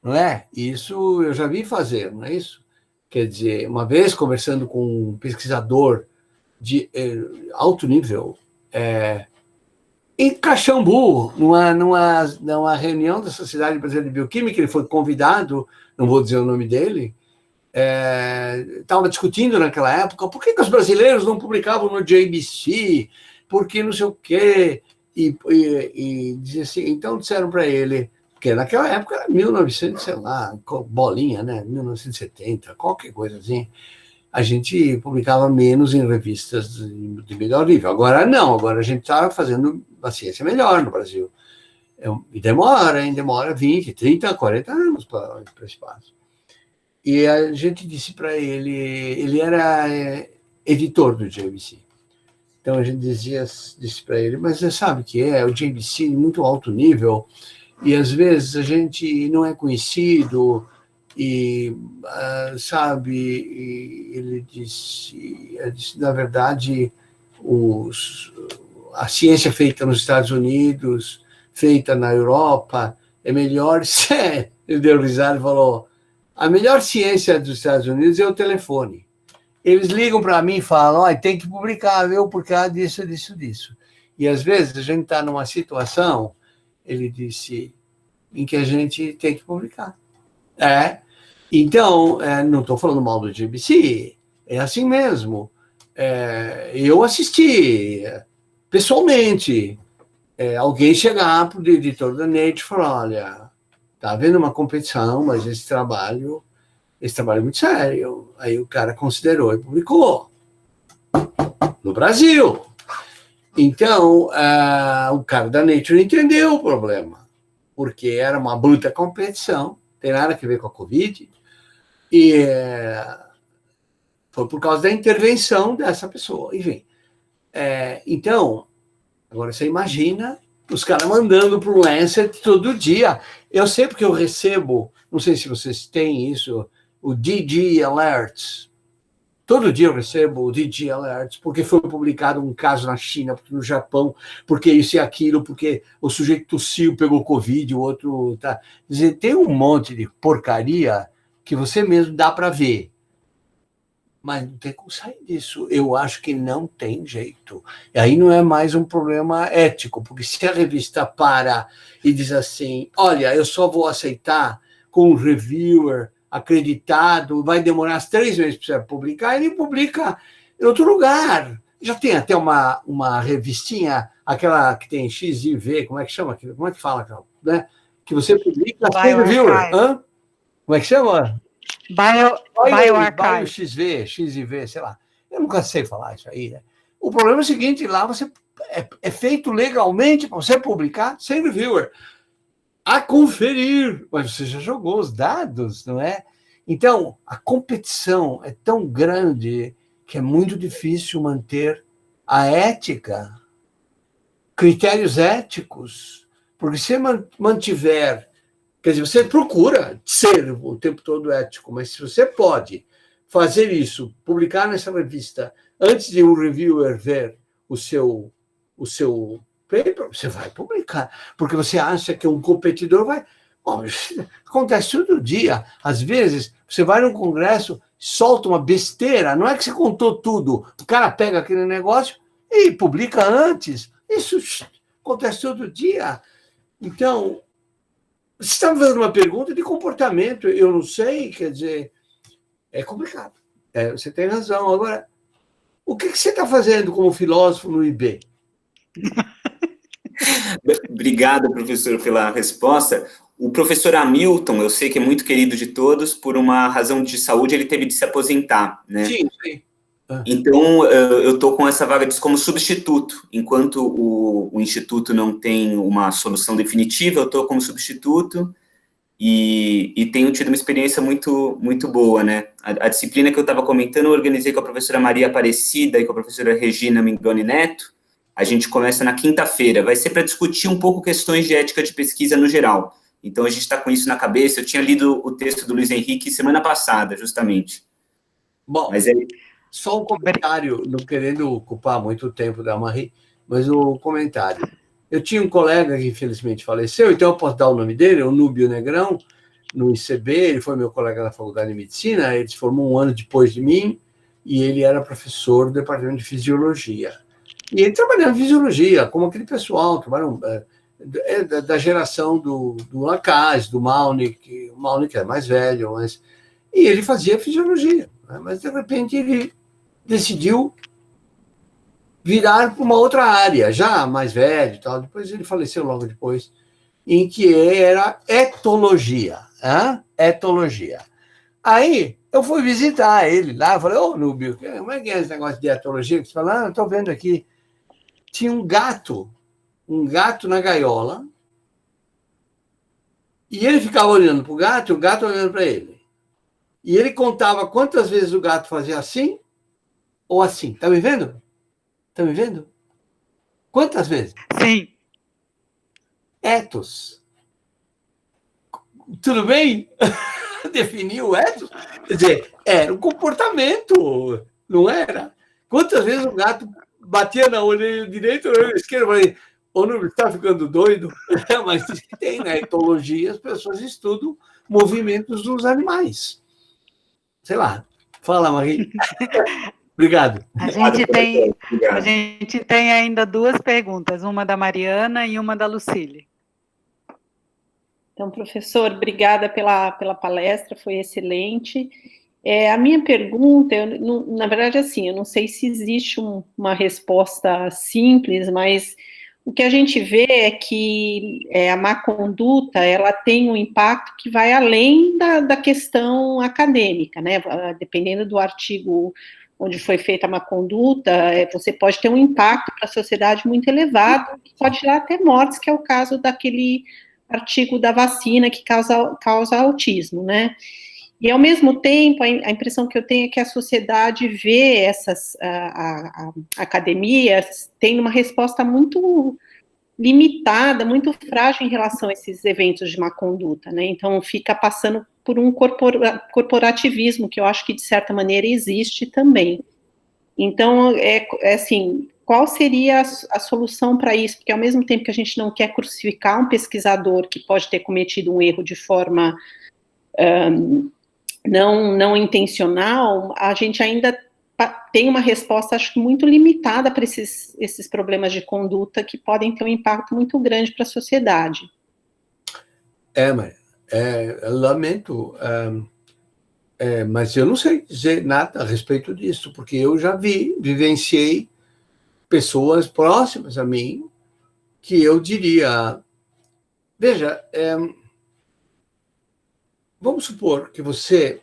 não é? Isso eu já vi fazer, não é isso? Quer dizer, uma vez conversando com um pesquisador de alto nível, em Caxambu, numa reunião da Sociedade Brasileira de Bioquímica, ele foi convidado, não vou dizer o nome dele, estava discutindo naquela época por que os brasileiros não publicavam no JBC, porque não sei o quê, e dizia assim, então disseram para ele, porque naquela época era 1900, sei lá, bolinha, né, 1970, qualquer coisa assim, a gente publicava menos em revistas de melhor nível. Agora não, agora a gente está fazendo uma ciência melhor no Brasil. E demora 20, 30, 40 anos para esse passo. E a gente disse para ele, ele era editor do JBC. Então a gente disse para ele, mas você sabe que o JBC muito alto nível, e às vezes a gente não é conhecido, e sabe, e ele disse, na verdade, a ciência feita nos Estados Unidos, feita na Europa, é melhor. Ele deu risada e falou, a melhor ciência dos Estados Unidos é o telefone. Eles ligam para mim e falam, tem que publicar, viu, por causa disso. E às vezes a gente está numa situação, ele disse, em que a gente tem que publicar. Então, não estou falando mal do JBC, é assim mesmo. Eu assisti pessoalmente alguém chegar para o editor da Nature e falar, olha, está havendo uma competição, mas esse trabalho é muito sério. Aí o cara considerou e publicou no Brasil. Então, o cara da Nature entendeu o problema, porque era uma bruta competição, tem nada a ver com a Covid, e foi por causa da intervenção dessa pessoa. Enfim, então, agora você imagina os caras mandando para o Lancet todo dia. Eu sei porque eu recebo, não sei se vocês têm isso, o DG Alerts. Todo dia eu recebo o DG Alerts, porque foi publicado um caso na China, porque no Japão, porque isso e aquilo, porque o sujeito tossiu, pegou Covid, o outro... Tá. Quer dizer, tem um monte de porcaria que você mesmo dá para ver. Mas não tem como sair disso. Eu acho que não tem jeito. E aí não é mais um problema ético, porque se a revista para e diz assim, olha, eu só vou aceitar com um reviewer acreditado, vai demorar 3 meses para você publicar, ele publica em outro lugar. Já tem até uma revistinha, aquela que tem XIV, como é que chama? Como é que fala? Né? Que você publica sem reviewer. Hã? Como é que chama? BioArchive. XIV, sei lá. Eu nunca sei falar isso aí, né? O problema é o seguinte, lá você é feito legalmente para você publicar sem reviewer. A conferir, mas você já jogou os dados, não é? Então, a competição é tão grande que é muito difícil manter a ética, critérios éticos, porque se mantiver, quer dizer, você procura ser o tempo todo ético, mas se você pode fazer isso, publicar nessa revista, antes de um reviewer ver o seu paper, você vai publicar, porque você acha que um competidor vai... Bom, acontece todo dia. Às vezes, você vai num congresso, solta uma besteira, não é que você contou tudo, o cara pega aquele negócio e publica antes. Isso acontece todo dia. Então, você está fazendo uma pergunta de comportamento, eu não sei, quer dizer, é complicado. Você tem razão. Agora, o que você está fazendo como filósofo no IB? Obrigado, professor, pela resposta. O professor Hamilton, eu sei que é muito querido de todos, por uma razão de saúde, ele teve de se aposentar, né? Sim. Então, eu estou com essa vaga como substituto. Enquanto o Instituto não tem uma solução definitiva, eu estou como substituto e tenho tido uma experiência muito, muito boa, né? A disciplina que eu estava comentando, eu organizei com a professora Maria Aparecida e com a professora Regina Mingoni Neto. A gente começa na quinta-feira. Vai ser para discutir um pouco questões de ética de pesquisa no geral. Então, a gente está com isso na cabeça. Eu tinha lido o texto do Luiz Henrique semana passada, justamente. Bom, mas só um comentário, não querendo ocupar muito o tempo da Marie, mas o comentário. Eu tinha um colega que infelizmente faleceu, então eu posso dar o nome dele, o Núbio Negrão, no ICB, ele foi meu colega da Faculdade de Medicina, ele se formou um ano depois de mim, e ele era professor do Departamento de Fisiologia. E ele trabalhava em fisiologia, como aquele pessoal, da geração do Lacaze, do Malnick, o Malnick é mais velho, e ele fazia fisiologia, né? Mas de repente ele decidiu virar para uma outra área, já mais velho e tal. Depois ele faleceu logo depois, em que era etologia. Etologia. Aí eu fui visitar ele lá, falei, ô Núbio, como é que é esse negócio de etologia? Você fala, estou vendo aqui. Tinha um gato na gaiola, e ele ficava olhando para o gato e o gato olhando para ele. E ele contava quantas vezes o gato fazia assim ou assim. Está me vendo? Está me vendo? Quantas vezes? Sim. Etos. Tudo bem? Definiu o etos? Quer dizer, era um comportamento, não era? Quantas vezes o gato batia na orelha direita ou na orelha esquerda? Eu falei, ô, Núbio, está ficando doido? Mas tem, na etologia, as pessoas estudam movimentos dos animais. Sei lá. Fala, Marie. Obrigado. A gente tem ainda 2 perguntas, uma da Mariana e uma da Lucília. Então, professor, obrigada pela palestra, foi excelente. A minha pergunta, na verdade, assim, eu não sei se existe uma resposta simples, mas o que a gente vê é que a má conduta, ela tem um impacto que vai além da questão acadêmica, né? Dependendo do artigo onde foi feita a má conduta, você pode ter um impacto para a sociedade muito elevado, que pode gerar até mortes, que é o caso daquele artigo da vacina que causa autismo, né? E, ao mesmo tempo, a impressão que eu tenho é que a sociedade vê a academia tendo uma resposta muito limitada, muito frágil em relação a esses eventos de má conduta, né? Então, fica passando por um corporativismo, que eu acho que, de certa maneira, existe também. Então, assim, qual seria a solução para isso? Porque, ao mesmo tempo que a gente não quer crucificar um pesquisador que pode ter cometido um erro de forma não intencional, a gente ainda tem uma resposta, acho que muito limitada para esses problemas de conduta que podem ter um impacto muito grande para a sociedade. Mas lamento, mas eu não sei dizer nada a respeito disso, porque eu já vivenciei pessoas próximas a mim que eu diria, veja, vamos supor que você...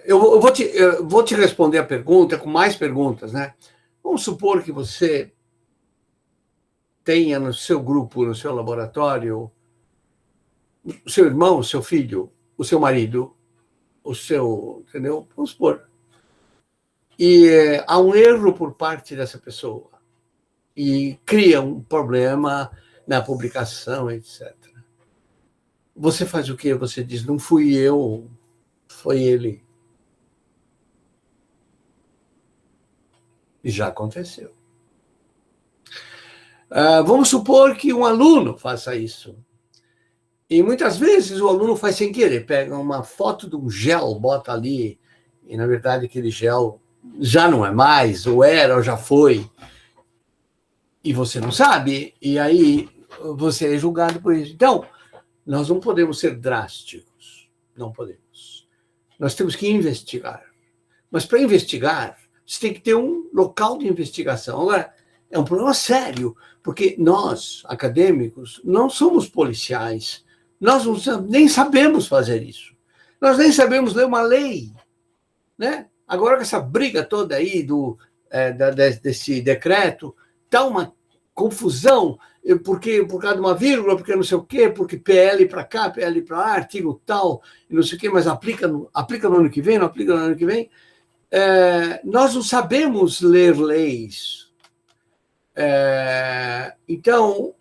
eu vou te responder a pergunta com mais perguntas, né? Vamos supor que você tenha no seu grupo, no seu laboratório, o seu irmão, o seu filho, o seu marido, entendeu? Vamos supor. E há um erro por parte dessa pessoa e cria um problema na publicação, etc. Você faz o quê? Você diz, não fui eu, foi ele. E já aconteceu. Vamos supor que um aluno faça isso. E muitas vezes o aluno faz sem querer, pega uma foto de um gel, bota ali, e na verdade aquele gel já não é mais, ou era, ou já foi, e você não sabe, e aí você é julgado por isso. Então, nós não podemos ser drásticos, não podemos. Nós temos que investigar. Mas para investigar, você tem que ter um local de investigação. Agora, é um problema sério, porque nós, acadêmicos, não somos policiais, nós nem sabemos fazer isso. Nós nem sabemos ler uma lei, né? Agora, com essa briga toda aí desse decreto, está uma confusão, porque por causa de uma vírgula, porque não sei o quê, porque PL para cá, PL para lá, artigo tal, e não sei o quê, mas aplica no ano que vem, não aplica no ano que vem. Nós não sabemos ler leis. Então,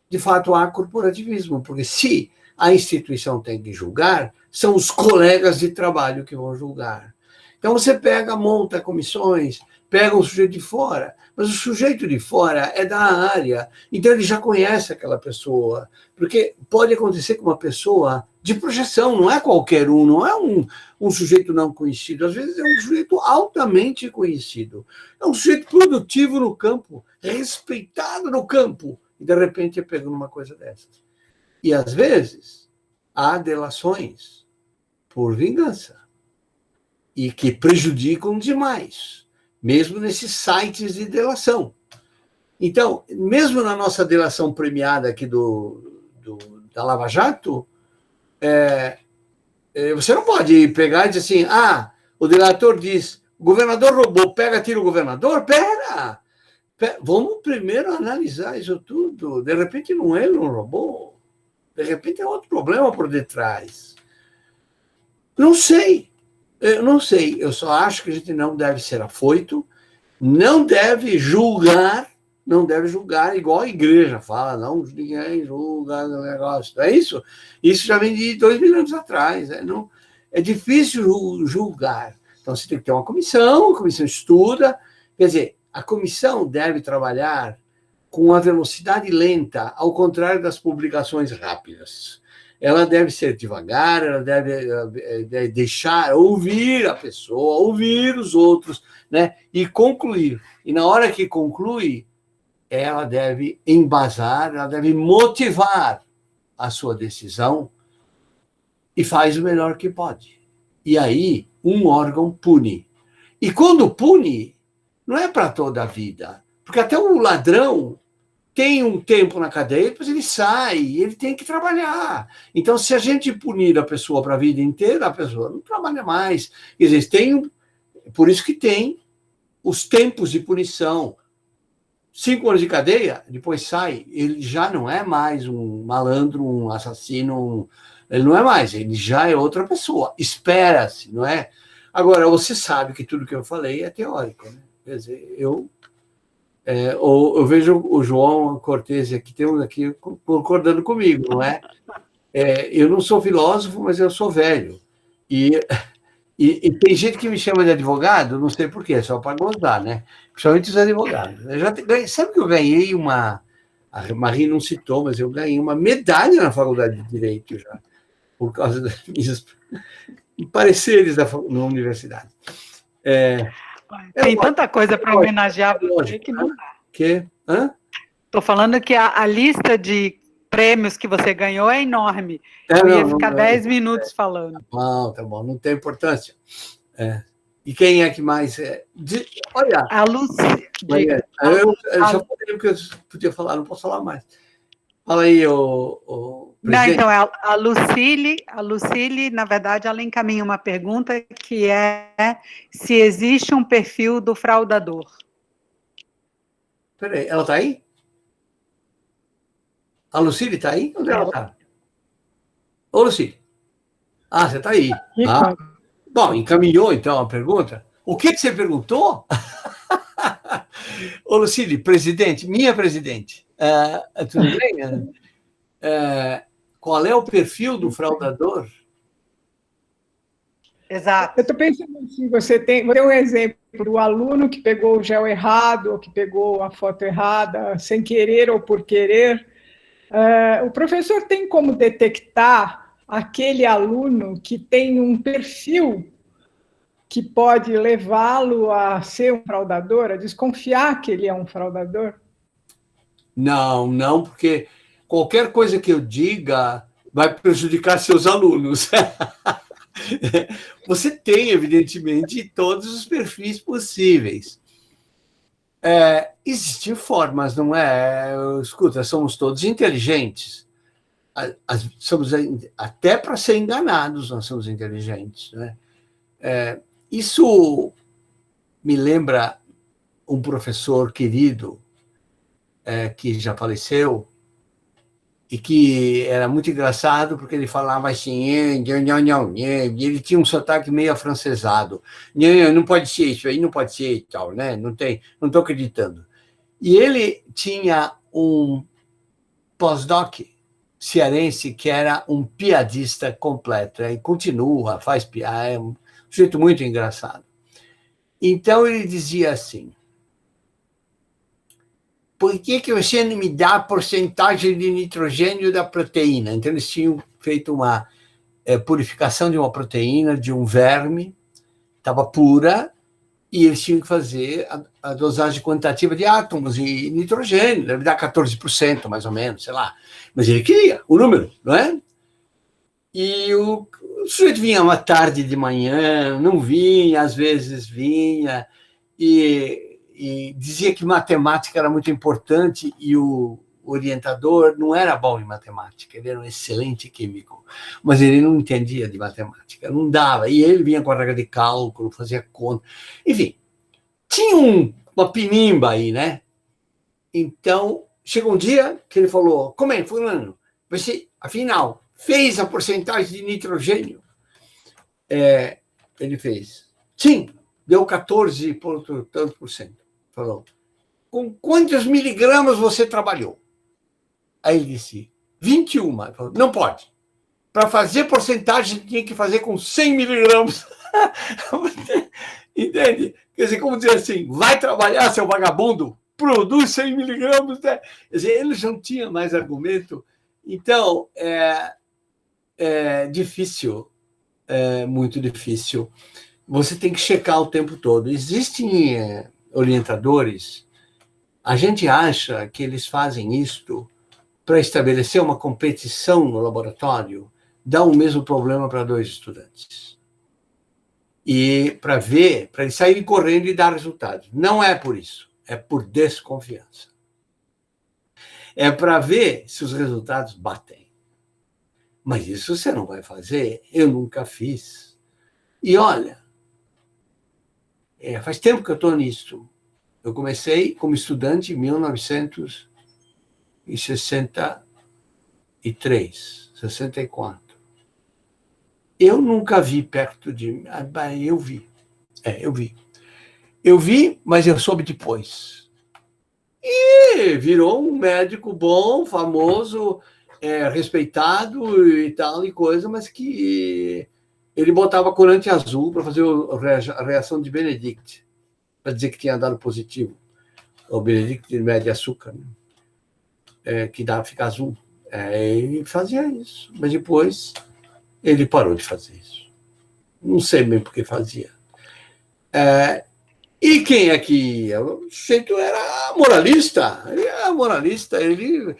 de fato, há corporativismo, porque se a instituição tem que julgar, são os colegas de trabalho que vão julgar. Então, você monta comissões, pega um sujeito de fora, mas o sujeito de fora é da área, então ele já conhece aquela pessoa, porque pode acontecer que uma pessoa de projeção, não é qualquer um, não é um sujeito não conhecido, às vezes é um sujeito altamente conhecido, é um sujeito produtivo no campo, é respeitado no campo, e de repente é pego numa coisa dessas. E às vezes há delações por vingança, e que prejudicam demais, mesmo nesses sites de delação. Então, mesmo na nossa delação premiada aqui da Lava Jato, você não pode pegar e dizer assim, o delator diz, o governador roubou, tira o governador, pera, vamos primeiro analisar isso tudo, de repente ele não roubou, de repente é outro problema por detrás. Não sei, eu só acho que a gente não deve ser afoito, não deve julgar igual a igreja fala, não, ninguém julga o negócio. É isso? Isso já vem de 2000 anos atrás. É difícil julgar. Então, você tem que ter uma comissão, a comissão estuda. Quer dizer, a comissão deve trabalhar com uma velocidade lenta, ao contrário das publicações rápidas. Ela deve ser devagar, ela deve deixar, ouvir a pessoa, ouvir os outros, né? E concluir. E na hora que conclui, ela deve embasar, ela deve motivar a sua decisão e faz o melhor que pode. E aí, um órgão pune. E quando pune, não é para toda a vida. Porque até o ladrão tem um tempo na cadeia, depois ele sai, ele tem que trabalhar. Então, se a gente punir a pessoa para a vida inteira, a pessoa não trabalha mais. Quer dizer, por isso que tem os tempos de punição. 5 anos de cadeia, depois sai, ele já não é mais um malandro, um assassino, ele não é mais, ele já é outra pessoa. Espera-se, não é? Agora, você sabe que tudo que eu falei é teórico, né? Quer dizer, eu vejo o João Cortese aqui, tem um aqui concordando comigo, não é? Eu não sou filósofo, mas eu sou velho. E tem gente que me chama de advogado, não sei por quê, só para gozar, né? Principalmente os advogados. Sabe que eu ganhei a Marie não citou, mas eu ganhei uma medalha na Faculdade de Direito já, por causa das minhas pareceres na universidade. Tem tanta coisa para homenagear você que não dá. Estou falando que a lista de prêmios que você ganhou é enorme. Eu ia ficar 10 minutos falando. Tá bom, não tem importância. E quem é que mais... olha... A Lucy... Eu já falei o que eu podia falar, não posso falar mais. Fala aí, o presidente. Não, então, a Lucille, na verdade, ela encaminha uma pergunta que é se existe um perfil do fraudador. Peraí, ela está aí? A Lucille está aí? Onde ela está? Ô, Lucille. Você está aí. Bom, encaminhou, então, a pergunta. O que você perguntou? Ô, Lucille, presidente, minha presidente, tudo bem? Qual é o perfil do fraudador? Exato. Eu estou pensando assim, você tem um exemplo do aluno que pegou o gel errado, ou que pegou a foto errada, sem querer ou por querer. O professor tem como detectar aquele aluno que tem um perfil que pode levá-lo a ser um fraudador, a desconfiar que ele é um fraudador? Não, porque qualquer coisa que eu diga vai prejudicar seus alunos. Você tem, evidentemente, todos os perfis possíveis. Existem formas, não é? Escuta, somos todos inteligentes. Somos, até para ser enganados, nós somos inteligentes. Né? Isso me lembra um professor querido que já faleceu, e que era muito engraçado porque ele falava assim, e ele tinha um sotaque meio afrancesado. Não pode ser isso aí, não pode ser e tal, né? Não estou acreditando. E ele tinha um pós-doc cearense que era um piadista completo, e continua, faz piada, é um sujeito muito engraçado. Então ele dizia assim: por que você não me dá a porcentagem de nitrogênio da proteína? Então, eles tinham feito uma purificação de uma proteína de um verme, estava pura, e eles tinham que fazer a dosagem quantitativa de átomos e nitrogênio, deve dar 14%, mais ou menos, sei lá. Mas ele queria o número, não é? E o sujeito vinha uma tarde de manhã, não vinha, às vezes vinha, e dizia que matemática era muito importante, e o orientador não era bom em matemática, ele era um excelente químico, mas ele não entendia de matemática, não dava, e ele vinha com a regra de cálculo, fazia conta, enfim, tinha uma pinimba aí, né? Então, chegou um dia que ele falou, como é, fulano, você, afinal, fez a porcentagem de nitrogênio? Ele fez, sim, deu 14 ponto tanto por cento, falou, com quantos miligramas você trabalhou? Aí ele disse, 21. Ele falou, não pode. Para fazer porcentagem, tinha que fazer com 100 miligramas. Entende? Quer dizer, como dizer assim, vai trabalhar, seu vagabundo, produz 100 miligramas. Né? Quer dizer, ele já não tinha mais argumento. Então, é difícil, é muito difícil. Você tem que checar o tempo todo. Existem orientadores, a gente acha que eles fazem isto para estabelecer uma competição no laboratório, dá o mesmo problema para 2 estudantes. E para eles saírem correndo e dar resultados. Não é por isso, é por desconfiança. É para ver se os resultados batem. Mas isso você não vai fazer, eu nunca fiz. E olha, faz tempo que eu estou nisso. Eu comecei como estudante em 1963, 64. Eu nunca vi perto de mim. Eu vi. Eu vi, mas eu soube depois. E virou um médico bom, famoso, respeitado e tal, e coisa, mas que ele botava corante azul para fazer a reação de Benedict, para dizer que tinha dado positivo. O Benedict de mede açúcar, né? Que fica azul. Ele fazia isso, mas depois ele parou de fazer isso. Não sei bem por que fazia. E quem é que ia? O sujeito era moralista. Ele era moralista, ele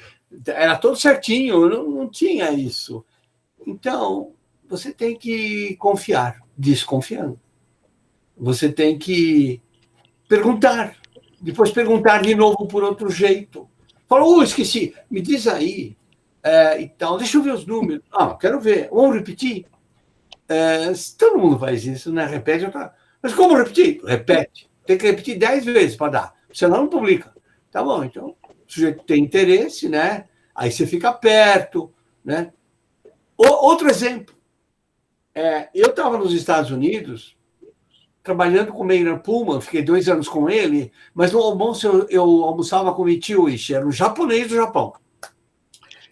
era todo certinho, não tinha isso. Então, você tem que confiar, desconfiando. Você tem que perguntar, depois perguntar de novo por outro jeito. Falou, esqueci, me diz aí, então, deixa eu ver os números. Quero ver, vamos repetir? Todo mundo faz isso, né? Repete, mas como repetir? Repete. Tem que repetir 10 vezes para dar, senão não publica. Tá bom, então, o sujeito tem interesse, né? Aí você fica perto, né? Outro exemplo, eu estava nos Estados Unidos, trabalhando com o Maynard Pullman, fiquei 2 anos com ele, mas no almoço eu almoçava com o Michio Ishii, era um japonês do Japão.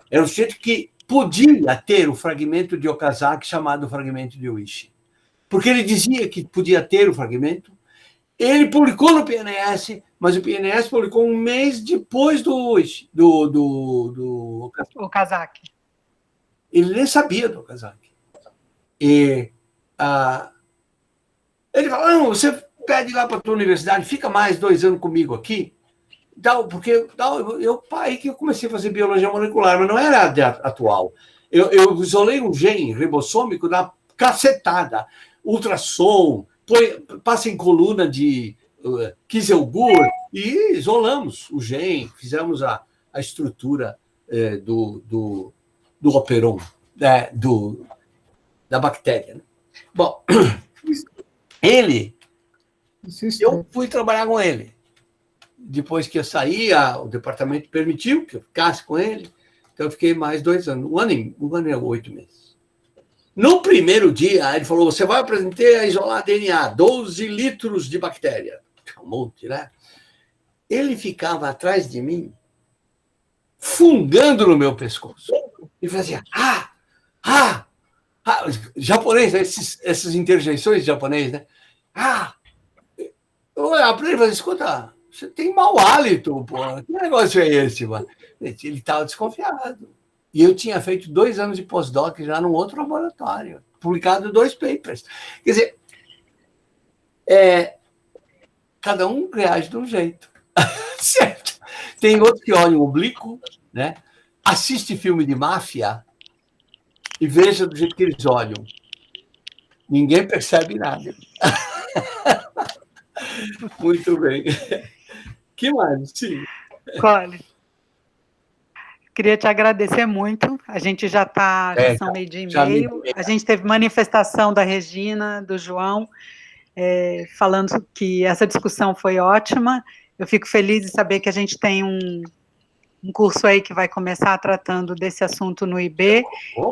Era um sujeito que podia ter o fragmento de Okazaki chamado fragmento de Ishii. Porque ele dizia que podia ter o fragmento, ele publicou no PNS, mas o PNS publicou um mês depois do Okazaki. Ele nem sabia do Okazaki. E ele falou, não, você pede lá para a tua universidade, fica mais 2 anos comigo aqui, porque aí que eu comecei a fazer biologia molecular, mas não era atual. Eu isolei um gene ribossômico da cacetada, ultrassom, passa em coluna de Kieselguhr e isolamos o gene, fizemos a estrutura do operon, da bactéria. Né? Bom, eu fui trabalhar com ele. Depois que eu saí, o departamento permitiu que eu ficasse com ele, então eu fiquei mais 2 anos, um ano e 8 meses. No primeiro dia, ele falou, você vai apresentar a isolar DNA, 12 litros de bactéria. Um monte, né? Ele ficava atrás de mim, fungando no meu pescoço. E fazia, japonês, essas interjeições de japonês, né? Eu olhava para ele e falei, escuta, você tem mau hálito, pô. Que negócio é esse, mano? Ele estava desconfiado. E eu tinha feito 2 anos de pós-doc já num outro laboratório, publicado 2 papers. Quer dizer, cada um reage de um jeito. Certo? Tem outros que olham o oblíquo, né? Assiste filme de máfia e veja do jeito que eles olham. Ninguém percebe nada. Muito bem. Que mais? Sim. Cole, queria te agradecer muito. A gente já está, já são meio-dia e meio. A gente teve manifestação da Regina, do João, falando que essa discussão foi ótima. Eu fico feliz de saber que a gente tem um curso aí que vai começar tratando desse assunto no IB,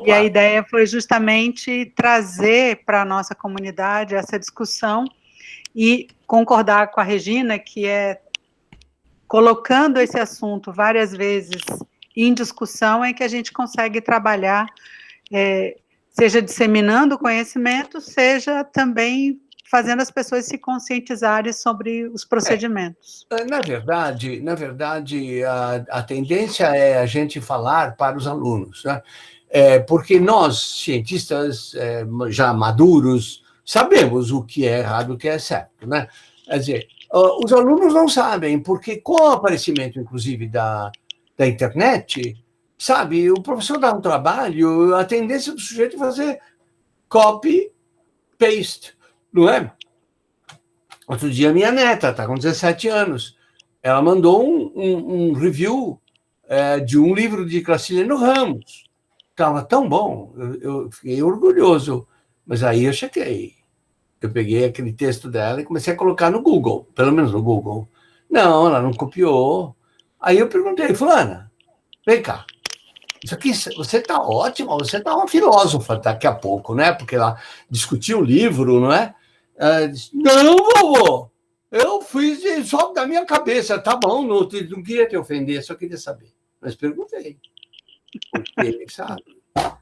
e a ideia foi justamente trazer para a nossa comunidade essa discussão e concordar com a Regina, que colocando esse assunto várias vezes em discussão, é que a gente consegue trabalhar, seja disseminando conhecimento, seja também fazendo as pessoas se conscientizarem sobre os procedimentos. Na verdade, a tendência é a gente falar para os alunos, né? Porque nós, cientistas já maduros, sabemos o que é errado e o que é certo, né? Quer dizer, os alunos não sabem, porque com o aparecimento, inclusive, da internet, sabe, o professor dá um trabalho, a tendência do sujeito é fazer copy, paste, não é? Outro dia, minha neta, está com 17 anos, ela mandou um review de um livro de Graciliano Ramos. Estava tão bom, eu fiquei orgulhoso. Mas aí eu chequei. Eu peguei aquele texto dela e comecei a colocar no Google, pelo menos no Google. Não, ela não copiou. Aí eu perguntei, fulana, vem cá, isso aqui, você está ótima, você está uma filósofa daqui a pouco, né? Porque ela discutiu o livro, não é? Disse, não, vovô, eu fiz só da minha cabeça, tá bom, não queria te ofender, só queria saber. Mas perguntei. Porque, sabe?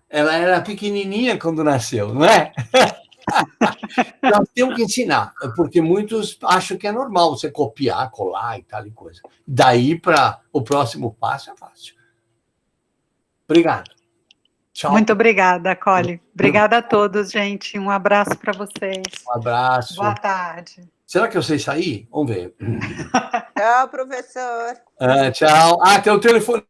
Ela era pequenininha quando nasceu, não é? Nós temos que ensinar, porque muitos acham que é normal você copiar, colar e tal e coisa. Daí para o próximo passo é fácil. Obrigado. Tchau. Muito obrigada, Cole. Obrigada a todos, gente. Um abraço para vocês. Um abraço. Boa tarde. Será que eu sei sair? Vamos ver. Tchau, professor. Tchau. Tem o telefone.